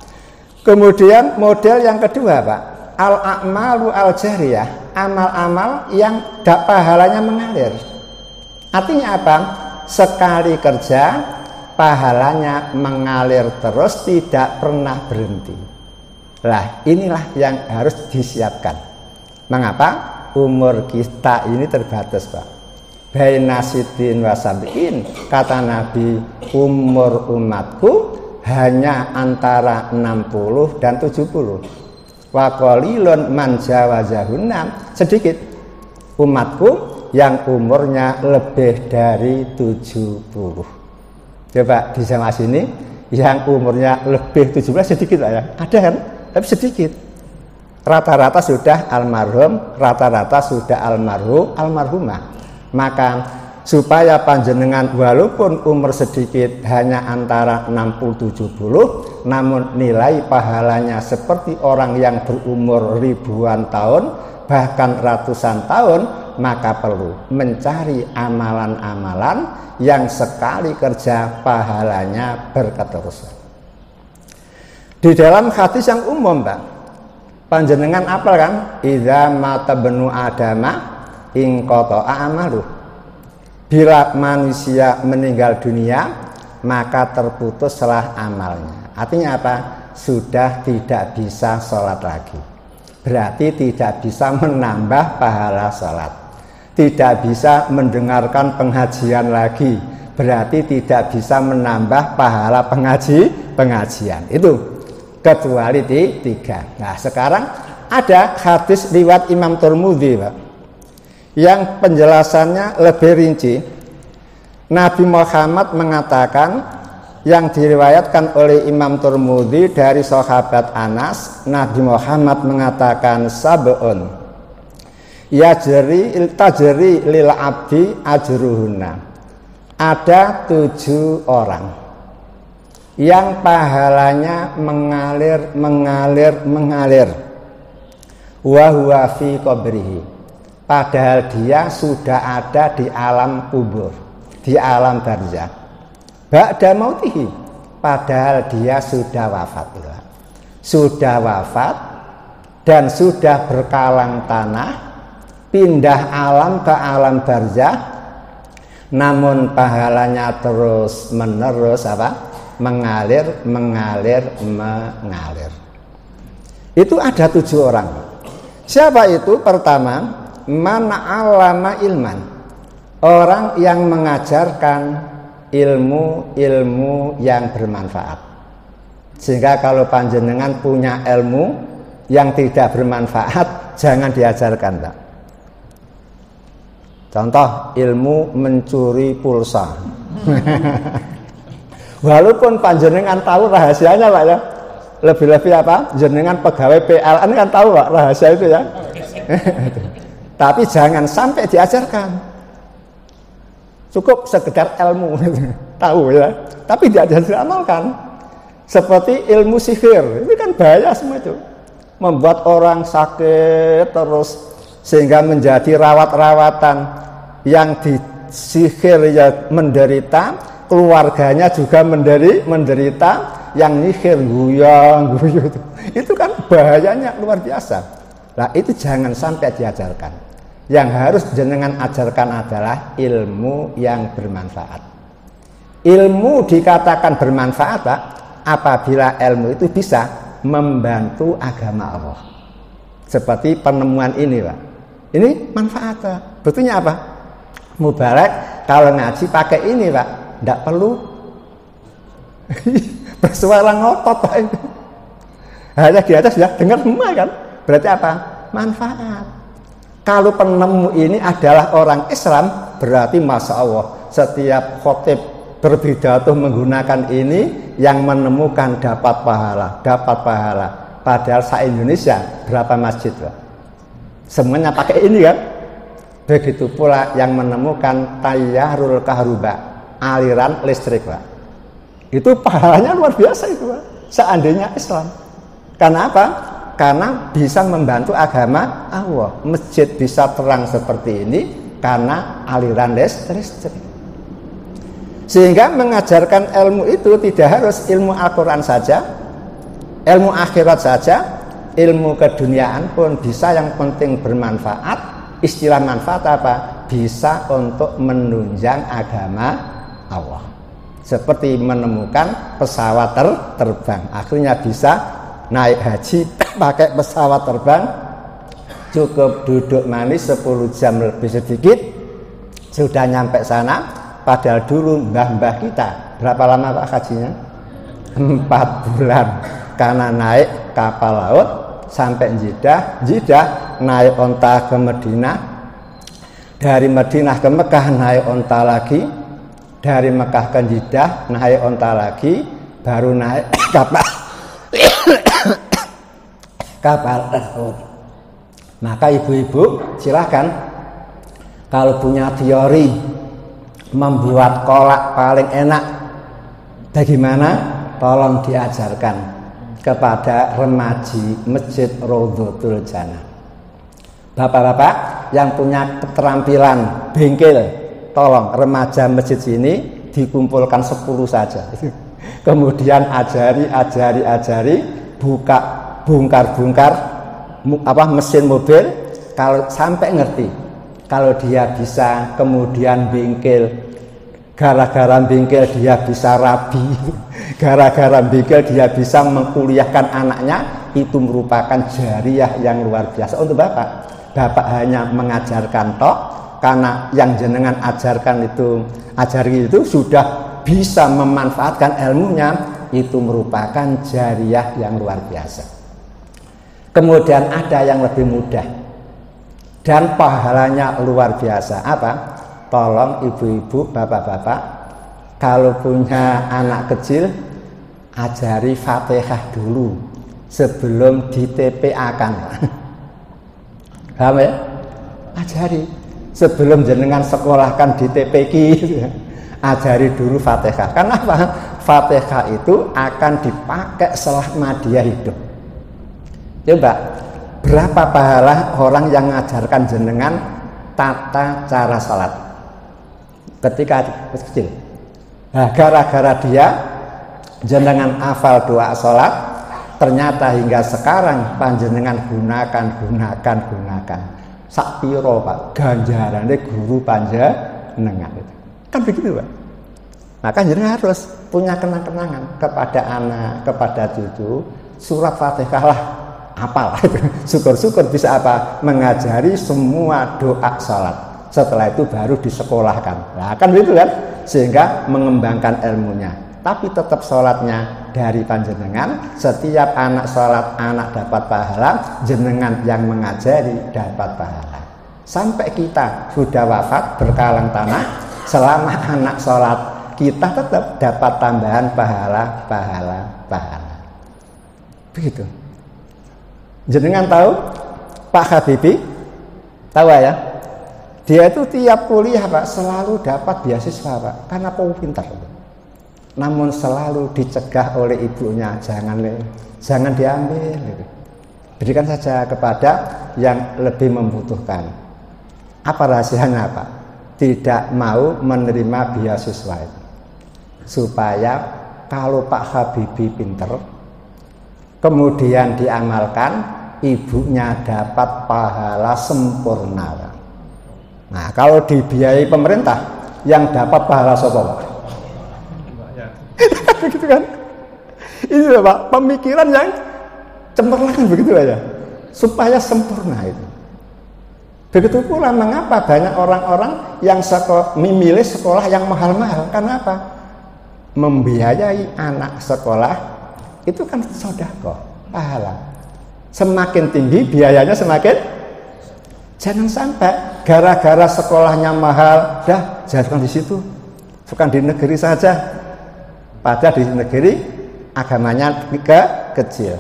Kemudian model yang kedua Pak, al-a'malu al-jariyah, amal-amal yang pahalanya mengalir. Artinya apa? Sekali kerja, pahalanya mengalir terus, tidak pernah berhenti. Lah inilah yang harus disiapkan. Mengapa? Umur kita ini terbatas Pak. Baina sidin wa sabiin, kata Nabi, umur umatku hanya antara 60 dan 70. Wa qalilun man jawazahunna, sedikit umatku yang umurnya lebih dari 70. Coba di zaman sini yang umurnya lebih 17 sedikit Pak ya. Ada kan? Tapi sedikit. Rata-rata sudah almarhum, rata-rata sudah almarhumah. Maka supaya panjenengan walaupun umur sedikit hanya antara 60-70, namun nilai pahalanya seperti orang yang berumur ribuan tahun, bahkan ratusan tahun, maka perlu mencari amalan-amalan yang sekali kerja pahalanya berketerusan. Di dalam hadis yang umum, Pak, panjenengan apal kan? Idza mata benu adama in qata'a amalu. Bila manusia meninggal dunia, maka terputuslah amalnya. Artinya apa? Sudah tidak bisa sholat lagi. Berarti tidak bisa menambah pahala sholat. Tidak bisa mendengarkan pengajian lagi. Berarti tidak bisa menambah pahala pengajian. Itu kecuali tiga. Nah, sekarang ada hadis riwayat Imam Tirmidzi, Pak, yang penjelasannya lebih rinci. Nabi Muhammad mengatakan, yang diriwayatkan oleh Imam Tirmidzi dari sahabat Anas, Nabi Muhammad mengatakan sab'un tajri lil abdi ajruhunna. Ada 7 orang yang pahalanya mengalir wa huwa fi qabrihi, padahal dia sudah ada di alam kubur, di alam barzakh. Ba'da mautihi, padahal dia sudah wafat. Sudah wafat dan sudah berkalang tanah, pindah alam ke alam barzakh, namun pahalanya terus menerus mengalir. Itu ada 7 orang. Siapa itu? Pertama, man 'allama ilman, orang yang mengajarkan ilmu yang bermanfaat. Sehingga kalau panjenengan punya ilmu yang tidak bermanfaat, jangan diajarkan, Pak. Contoh, ilmu mencuri pulsa. Walaupun panjenengan tahu rahasianya, Pak, ya. Lebih-lebih apa? Jenengan pegawai PLN kan tahu, Pak, rahasia itu, ya. Tapi jangan sampai diajarkan. Cukup sekedar ilmu, tahu, ya. Tapi tidak diamalkan. Seperti ilmu sihir, ini kan bahaya semua itu. Membuat orang sakit terus sehingga menjadi rawat-rawatan. Yang disihir ya menderita, keluarganya juga menderita, yang nyihir guyu itu kan bahayanya luar biasa. Nah, itu jangan sampai diajarkan. Yang harus jenengan ajarkan adalah ilmu yang bermanfaat. Ilmu dikatakan bermanfaat, Pak, apabila ilmu itu bisa membantu agama Allah. Seperti penemuan ini, Pak. Ini manfaat, Pak. Betulnya apa? Mubarak kalau ngaji pakai ini, Pak, tidak perlu bersuara ngotot, Pak. Hanya di atas ya dengar semua kan. Berarti apa? Manfaat. Kalau penemu ini adalah orang Islam, berarti masya Allah setiap khotib berpidato menggunakan ini, yang menemukan dapat pahala. Padahal se-Indonesia berapa masjid, Pak? Semuanya pakai ini kan? Begitu pula yang menemukan tayyarul kahruba, aliran listrik, Pak. Itu pahalanya luar biasa itu, Pak. Seandainya Islam. Karena apa? Karena bisa membantu agama Allah. Masjid bisa terang seperti ini karena aliran listrik. Sehingga mengajarkan ilmu itu tidak harus ilmu Al-Quran saja, ilmu akhirat saja, ilmu keduniaan pun bisa, yang penting bermanfaat. Istilah manfaat apa? Bisa untuk menunjang agama Allah. Seperti menemukan pesawat terbang, akhirnya bisa naik haji pakai pesawat terbang, cukup duduk manis 10 jam lebih sedikit sudah nyampe sana. Padahal dulu mbah-mbah kita berapa lama, Pak, hajinya? 4 bulan, karena naik kapal laut sampai Jeddah, naik onta ke Madinah, dari Madinah ke Mekah naik onta lagi, dari Mekah ke Jeddah naik onta lagi, baru naik kapal laut. Maka ibu-ibu silahkan, kalau punya teori membuat kolak paling enak bagaimana, tolong diajarkan kepada remaji Masjid Raudhatul Jannah. Bapak-bapak yang punya keterampilan bengkel, tolong remaja masjid sini dikumpulkan 10 saja. Kemudian ajari, buka, bongkar mesin mobil, kalau sampai ngerti. Kalau dia bisa kemudian bingkil, gara-gara bingkil dia bisa rabi, gara-gara bingkil dia bisa mengkuliahkan anaknya, itu merupakan jariah yang luar biasa untuk Bapak. Bapak hanya mengajarkan tok, karena yang jenengan ajari itu sudah bisa memanfaatkan ilmunya, itu merupakan jariah yang luar biasa. Kemudian ada yang lebih mudah dan pahalanya luar biasa. Apa? Tolong ibu-ibu, bapak-bapak, kalau punya anak kecil, ajari Fatihah dulu sebelum di TPA-kan. Paham ya? Ajari sebelum jenengan sekolahkan di TPQ, ajari dulu Fatihah. Kenapa? Fatihah itu akan dipakai selama dia hidup. Coba, berapa pahala orang yang mengajarkan jenengan tata cara salat ketika kecil? Nah, gara-gara dia jenengan hafal doa salat, ternyata hingga sekarang panjenengan gunakan. Sak piro Pak ganjarane guru panjenengan itu. Kan begitu Pak. Maka jenengan harus punya kenang-kenangan kepada anak, kepada cucu, surat Fatihah lah. Apalah itu. Syukur-syukur bisa apa? Mengajari semua doa salat. Setelah itu baru disekolahkan. Nah, kan begitu kan? Sehingga mengembangkan ilmunya. Tapi tetap salatnya dari panjenengan. Setiap anak salat, anak dapat pahala. Jenengan yang mengajari dapat pahala. Sampai kita sudah wafat berkalang tanah, selama anak salat, kita tetap dapat tambahan pahala. Begitu. Jenengan tahu Pak Habibie? Tahu ya? Dia itu tiap kuliah Pak selalu dapat beasiswa Pak, karena pintar. Namun selalu dicegah oleh ibunya, jangan diambil. Berikan saja kepada yang lebih membutuhkan. Apa rahasianya Pak? Tidak mau menerima beasiswa itu, supaya kalau Pak Habibie pintar, kemudian diamalkan, ibunya dapat pahala sempurna. Nah, kalau dibiayai pemerintah, yang dapat pahala sapa? Begitu kan? Ini Pak, pemikiran yang cemerlang begitu aja, supaya sempurna itu. Begitu pula mengapa banyak orang-orang yang memilih sekolah yang mahal-mahal? Karena apa? Membiayai anak sekolah itu kan sedekah, pahala. Semakin tinggi biayanya semakin. Jangan sampai gara-gara sekolahnya mahal, dah jangan di situ, bukan di negeri saja. Padahal di negeri agamanya kecil,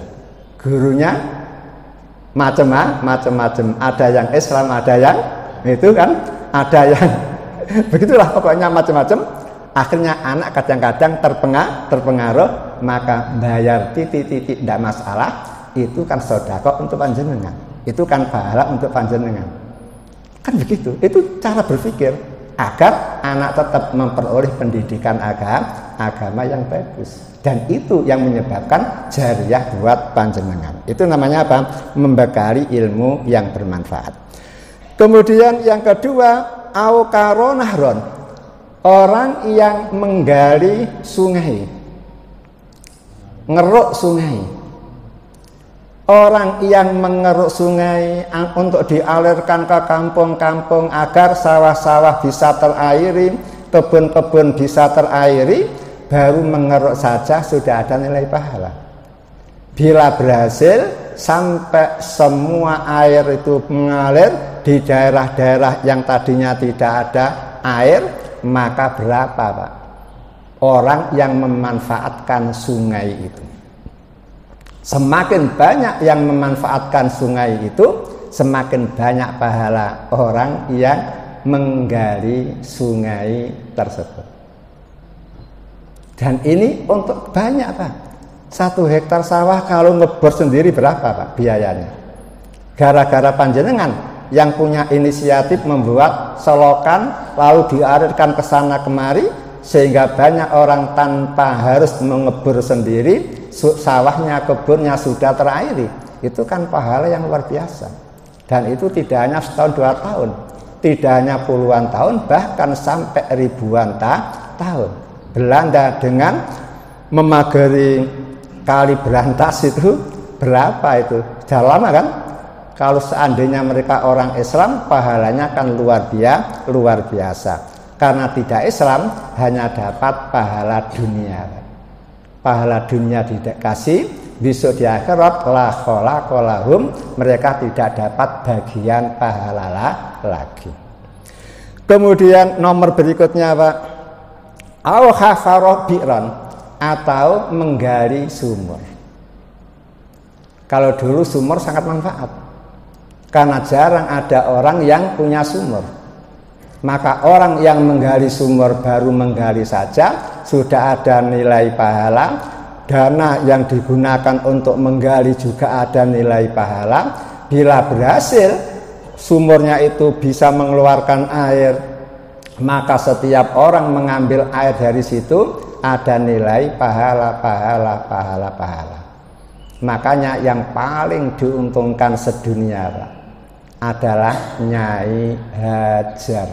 gurunya macam-macam. Ada yang Islam, ada yang itu kan, ada yang begitulah pokoknya macam-macam. Akhirnya anak kadang-kadang terpengaruh, maka bayar titik-titik tidak masalah. Itu kan sedekah untuk panjenengan, itu kan pahala untuk panjenengan. Kan begitu, itu cara berpikir agar anak tetap memperoleh pendidikan agama yang bagus. Dan itu yang menyebabkan jariah buat panjenengan. Itu namanya apa? Membekali ilmu yang bermanfaat. Kemudian yang kedua, aukaronahron, orang yang menggali sungai, ngeruk sungai. Orang yang mengeruk sungai untuk dialirkan ke kampung-kampung agar sawah-sawah bisa terairi, kebun-kebun bisa terairi, baru mengeruk saja sudah ada nilai pahala. Bila berhasil sampai semua air itu mengalir di daerah-daerah yang tadinya tidak ada air, maka berapa Pak orang yang memanfaatkan sungai itu? Semakin banyak yang memanfaatkan sungai itu, semakin banyak pahala orang yang menggali sungai tersebut. Dan ini untuk banyak Pak. 1 hektar sawah kalau ngebor sendiri berapa Pak biayanya? Gara-gara panjenengan yang punya inisiatif membuat selokan lalu dialirkan ke sana kemari, sehingga banyak orang tanpa harus mengebur sendiri, sawahnya, kebunnya sudah terairi. Itu kan pahala yang luar biasa. Dan itu tidak hanya setahun 2 tahun, tidak hanya puluhan tahun, bahkan sampai ribuan tahun. Belanda dengan memagari Kali Berantas itu berapa itu? Sudah lama kan? Kalau seandainya mereka orang Islam, pahalanya kan luar biasa. Karena tidak Islam, hanya dapat pahala dunia. Pahala dunia dikasih, besok di akhirat la khalaqa lahum, mereka tidak dapat bagian pahala lagi. Kemudian nomor berikutnya Pak, au hafara bi'ran, atau menggali sumur. Kalau dulu sumur sangat manfaat, karena jarang ada orang yang punya sumur. Maka orang yang menggali sumur baru menggali saja sudah ada nilai pahala. Dana yang digunakan untuk menggali juga ada nilai pahala. Bila berhasil sumurnya itu bisa mengeluarkan air, maka setiap orang mengambil air dari situ ada nilai pahala. Makanya yang paling diuntungkan sedunia Pak, adalah Nyai Hajar.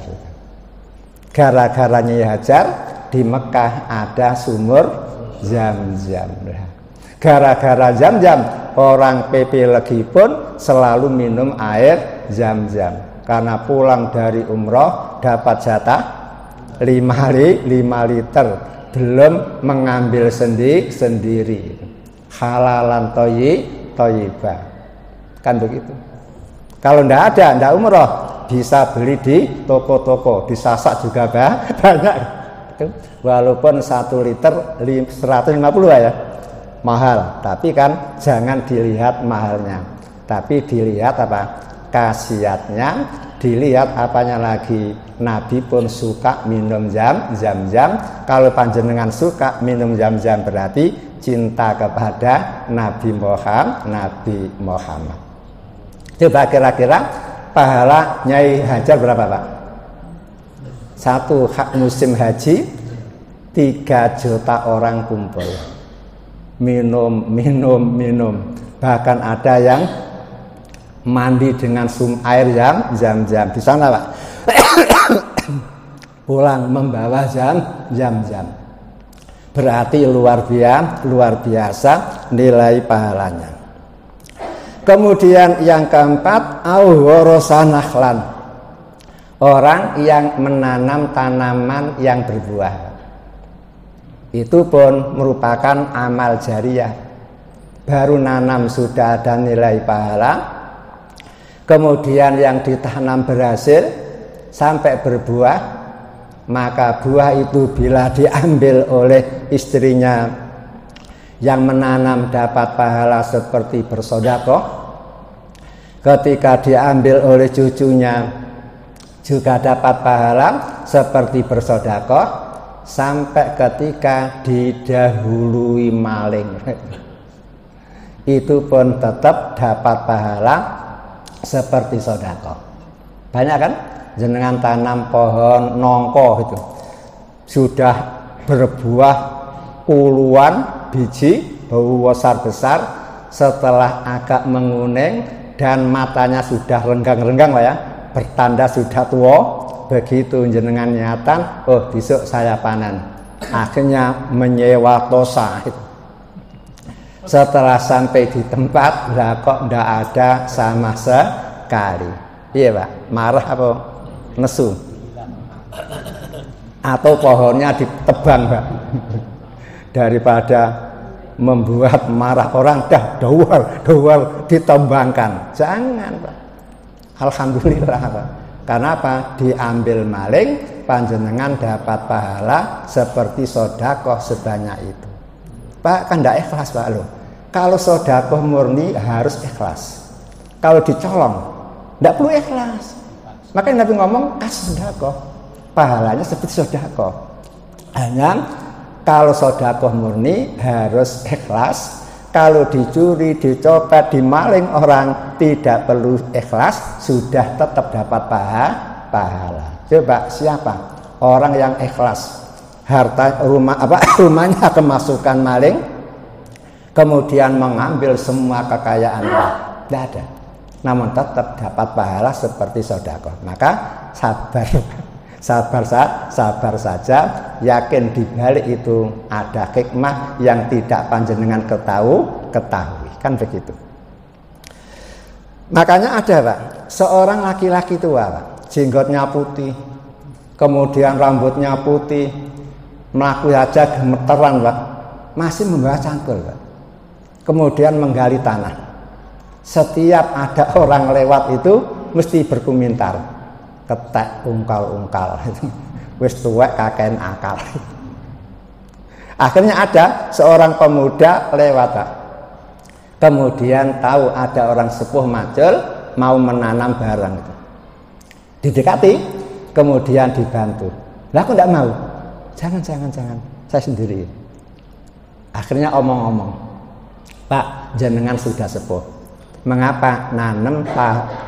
Gara-gara Nyai Hajar di Mekah ada sumur Zam-Zam. Gara-gara Zam-Zam orang PP Legi pun selalu minum air Zam-Zam. Karena pulang dari umroh dapat jatah 5 liter, belum mengambil sendiri. Halalan toyibah. Kan begitu. Kalau tidak ada, tidak umroh, bisa beli di toko-toko, disasak juga banyak. Walaupun 1 liter 150 ya, mahal. Tapi kan jangan dilihat mahalnya, tapi dilihat apa? Khasiatnya, dilihat apanya lagi. Nabi pun suka minum Zam-Zam. Kalau panjenengan suka minum Zam-Zam berarti cinta kepada Nabi Muhammad. Coba kira-kira pahala Nyai Hajar berapa Pak? 1 musim haji 3 juta orang kumpul minum. Bahkan ada yang mandi dengan air Zam-Zam di sana Pak. Pulang membawa Zam-Zam. Berarti luar biasa nilai pahalanya. Kemudian yang keempat, au warasa nakhlan, orang yang menanam tanaman yang berbuah. Itu pun merupakan amal jariyah. Baru nanam sudah ada nilai pahala. Kemudian yang ditanam berhasil sampai berbuah, maka buah itu bila diambil oleh istrinya yang menanam dapat pahala seperti bersedekah. Ketika diambil oleh cucunya juga dapat pahala seperti bersedekah, sampai ketika didahului maling itu pun tetap dapat pahala seperti sedekah. Banyak kan jenengan tanam pohon nongko itu sudah berbuah puluhan biji, bau besar, setelah agak menguning dan matanya sudah renggang-renggang lah ya, bertanda sudah tua. Begitu jenengan niatan, oh besok saya panen, akhirnya menyewa tosa. Setelah sampai di tempat, lah kok ndak ada sama sekali. Iya Pak, marah apa nesu? Atau pohonnya ditebang Pak? Daripada membuat marah orang, dawal ditembangkan. Jangan Pak. Alhamdulillah Pak. Karena apa? Diambil maling, panjenengan dapat pahala seperti sedekah sebanyak itu. Pak, kan tidak ikhlas Pak loh. Kalau sedekah murni harus ikhlas. Kalau dicolong, tidak perlu ikhlas. Makanya Nabi ngomong as-sedekah, pahalanya seperti sedekah. Hanya kalau sedekah murni harus ikhlas. Kalau dicuri, dicopet, dimaling orang tidak perlu ikhlas, sudah tetap dapat pahala. Coba siapa orang yang ikhlas? harta rumahnya kemasukan maling, kemudian mengambil semua kekayaannya, tidak ada. Namun tetap dapat pahala seperti sedekah. Maka sabar saja, yakin di balik itu ada hikmah yang tidak panjenengan ketahui, kan begitu. Makanya ada Pak, seorang laki-laki tua Pak, jenggotnya putih, kemudian rambutnya putih, melaku saja gemeteran Pak, masih membawa cangkul Pak. Kemudian menggali tanah. Setiap ada orang lewat itu mesti berkomentar, ketek ungkal-ungkal, wis tuwek kakean akal. Akhirnya ada seorang pemuda lewat Pak. Kemudian tahu ada orang sepuh macul mau menanam barang itu. Didekati, kemudian dibantu. Lah aku tidak mau. Jangan, saya sendiri. Akhirnya omong-omong, Pak, jenengan sudah sepuh. Mengapa nanam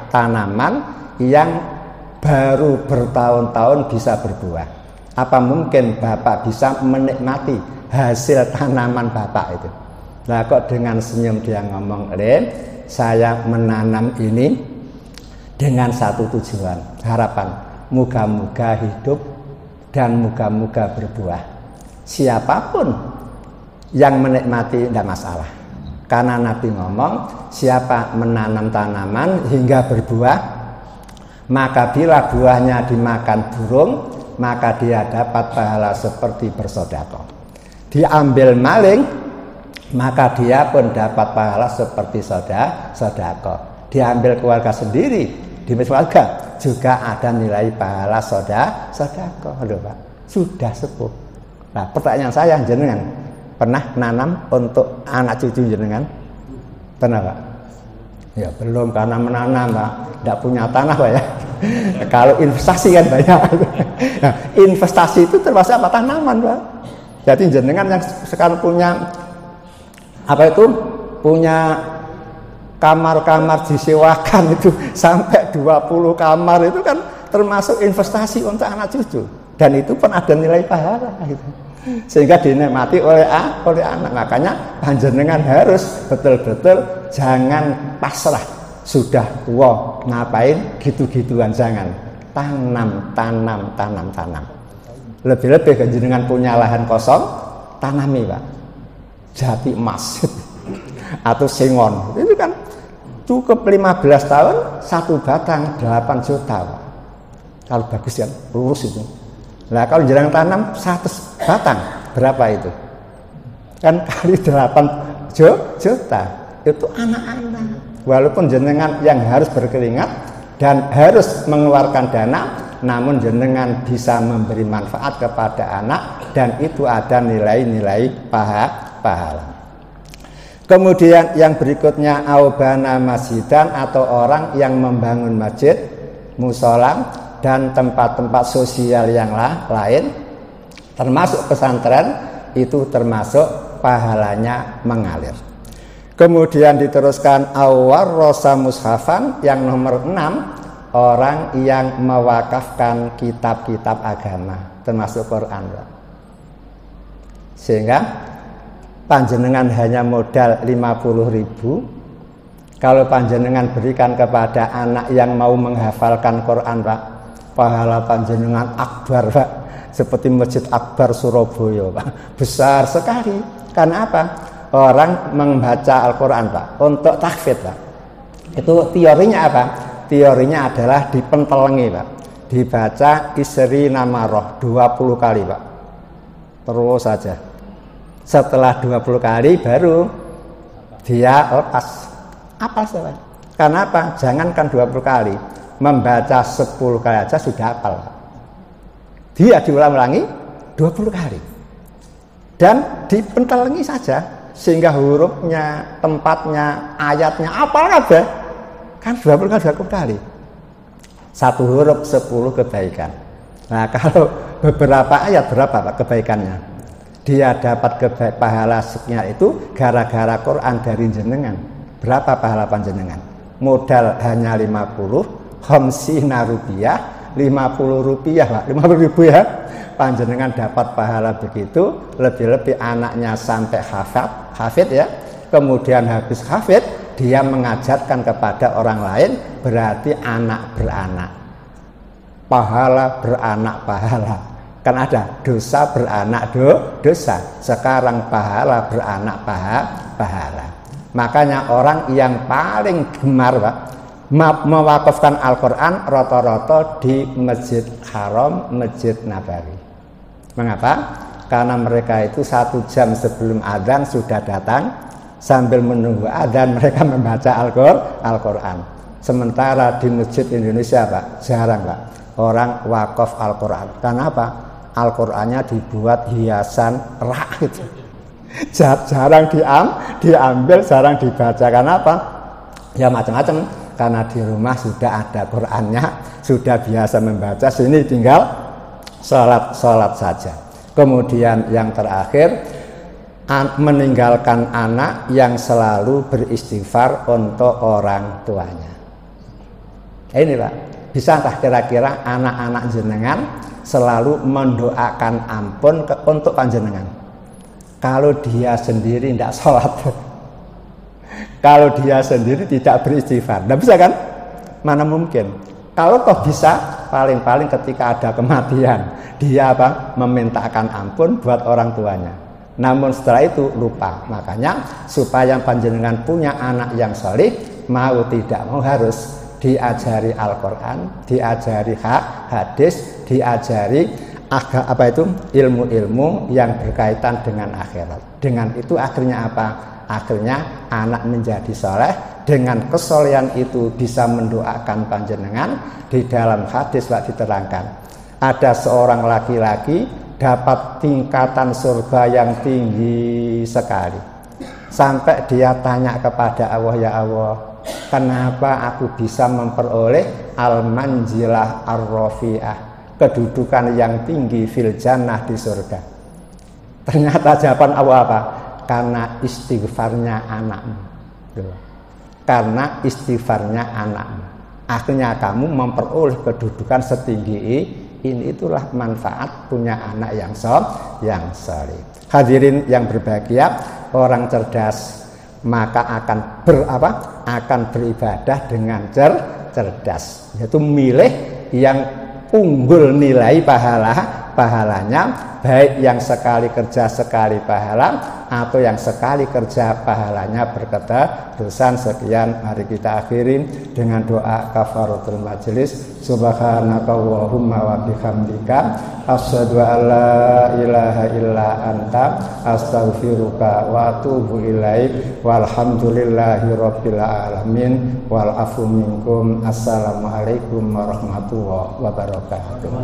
tanaman yang baru bertahun-tahun bisa berbuah? Apa mungkin Bapak bisa menikmati hasil tanaman Bapak itu? Nah kok dengan senyum dia ngomong, saya menanam ini dengan satu tujuan, harapan, moga-moga hidup dan moga-moga berbuah. Siapapun yang menikmati tidak masalah. Karena Nabi ngomong, siapa menanam tanaman hingga berbuah, maka bila buahnya dimakan burung, maka dia dapat pahala seperti bersedekah. Diambil maling, maka dia pun dapat pahala seperti sedekah. Diambil keluarga sendiri, di keluarga juga ada nilai pahala sedekah. Loh Pak, sudah sepuh. Nah, pertanyaan saya, jenengan pernah nanam untuk anak cucu jenengan? Pernah Pak? Ya belum, karena menanam Pak, tidak punya tanah Pak ya. Kalau investasi kan banyak. Nah, investasi itu termasuk apa? Tanaman Pak. Jadi jenengan yang sekarang punya punya kamar-kamar disewakan itu sampai 20 kamar itu kan termasuk investasi untuk anak cucu, dan itu pun ada nilai pahala gitu. Sehingga dinikmati oleh anak. Makanya panjenengan harus betul-betul jangan pasrah, sudah tua ngapain gitu-gituan, jangan. Tanam. Lebih-lebih panjenengan punya lahan kosong, tanami Pak, jati emas atau singon, itu kan cukup 15 tahun satu batang 8 juta Pak. Kalau bagus kan lurus itu. Nah kalau jarang tanam 100 batang berapa itu? Kan kali 8 juta. Itu anak-anak. Walaupun jenengan yang harus berkeringat dan harus mengeluarkan dana, namun jenengan bisa memberi manfaat kepada anak, dan itu ada nilai-nilai pahala. Kemudian yang berikutnya, aubana masjidan, atau orang yang membangun masjid, musola, dan tempat-tempat sosial yang lain, termasuk pesantren, itu termasuk pahalanya mengalir. Kemudian diteruskan awarrosa mushafan, yang nomor 6, orang yang mewakafkan kitab-kitab agama, termasuk Quran. Sehingga panjenengan hanya modal 50.000, kalau panjenengan berikan kepada anak yang mau menghafalkan Quran Pak, pahala panjenengan akbar Pak, seperti Masjid Akbar Surabaya Pak, besar sekali. Karena apa? Orang membaca Al-Quran Pak untuk tahfidz Pak, itu teorinya apa? Teorinya adalah dipentelengi Pak, dibaca isri nama roh 20 kali Pak, terus saja. Setelah 20 kali baru dia lepas apal Pak. Karena apa? Jangankan 20 kali, membaca 10 kali aja sudah hafal. Dia diulang-ulangi 20 kali. Dan dipentelengi saja, sehingga hurufnya, tempatnya, ayatnya hafal kabeh. Kan 20 kali. Satu huruf 10 kebaikan. Nah, kalau beberapa ayat berapa Pak kebaikannya? Dia dapat pahala sekian itu gara-gara Quran dari jenengan. Berapa pahala panjenengan? Modal hanya 50, khamsina rupiah, Rp50 Pak, 50.000 ya. Panjenengan dapat pahala begitu, lebih-lebih anaknya sampai hafid ya. Kemudian habis hafid dia mengajarkan kepada orang lain, berarti anak beranak. Pahala beranak pahala. Kan ada dosa beranak dosa. Sekarang pahala beranak pahala. Makanya orang yang paling gemar Pak mewakafkan Al-Quran rata-rata di Masjid Haram, Masjid Nabawi. Mengapa? Karena mereka itu 1 jam sebelum adzan sudah datang, sambil menunggu adzan mereka membaca Al-Quran. Sementara di masjid Indonesia Pak, jarang Pak orang wakaf Al-Quran. Karena apa? Al-Qurannya dibuat hiasan rak gitu. Jarang diambil, jarang dibaca. Karena apa? Ya macam-macam. Karena di rumah sudah ada Qurannya, sudah biasa membaca, sini tinggal sholat saja. Kemudian yang terakhir, meninggalkan anak yang selalu beristighfar untuk orang tuanya. Ini Pak, bisakah kira-kira anak-anak jenengan selalu mendoakan ampun untuk panjenengan? Kalau dia sendiri tidak sholat, kalau dia sendiri tidak beristighfar, tidak bisa kan? Mana mungkin? Kalau toh bisa, paling-paling ketika ada kematian, dia memintakan ampun buat orang tuanya. Namun setelah itu lupa. Makanya supaya panjenengan punya anak yang saleh, mau tidak mau harus diajari Al-Quran, diajari hadis, diajari ilmu-ilmu yang berkaitan dengan akhirat. Dengan itu akhirnya apa? Akhirnya anak menjadi soleh. Dengan kesolehan itu bisa mendoakan panjenengan. Di dalam hadis Pak diterangkan, ada seorang laki-laki dapat tingkatan surga yang tinggi sekali, sampai dia tanya kepada Allah, ya Allah, kenapa aku bisa memperoleh al-manzilah ar-rafi'ah, kedudukan yang tinggi fil jannah, di surga? Ternyata jawaban Allah apa? Karena istighfarnya anakmu. Karena istighfarnya anakmu, akhirnya kamu memperoleh kedudukan setinggi ini. Itulah manfaat punya anak yang saleh. Hadirin yang berbahagia, orang cerdas maka akan beribadah dengan cerdas, yaitu milih yang unggul nilai pahalanya, baik yang sekali kerja sekali pahala, atau yang sekali kerja pahalanya berketerusan. Sekian, mari kita akhiri dengan doa kafaratul majelis. Subhanakallahumma wa bihamdika asyhadu an la ilaha illa anta astaghfiruka wa atubu ilaik. Walhamdulillahi rabbil alamin. Wal afu minkum. Assalamualaikum warahmatullahi wabarakatuh.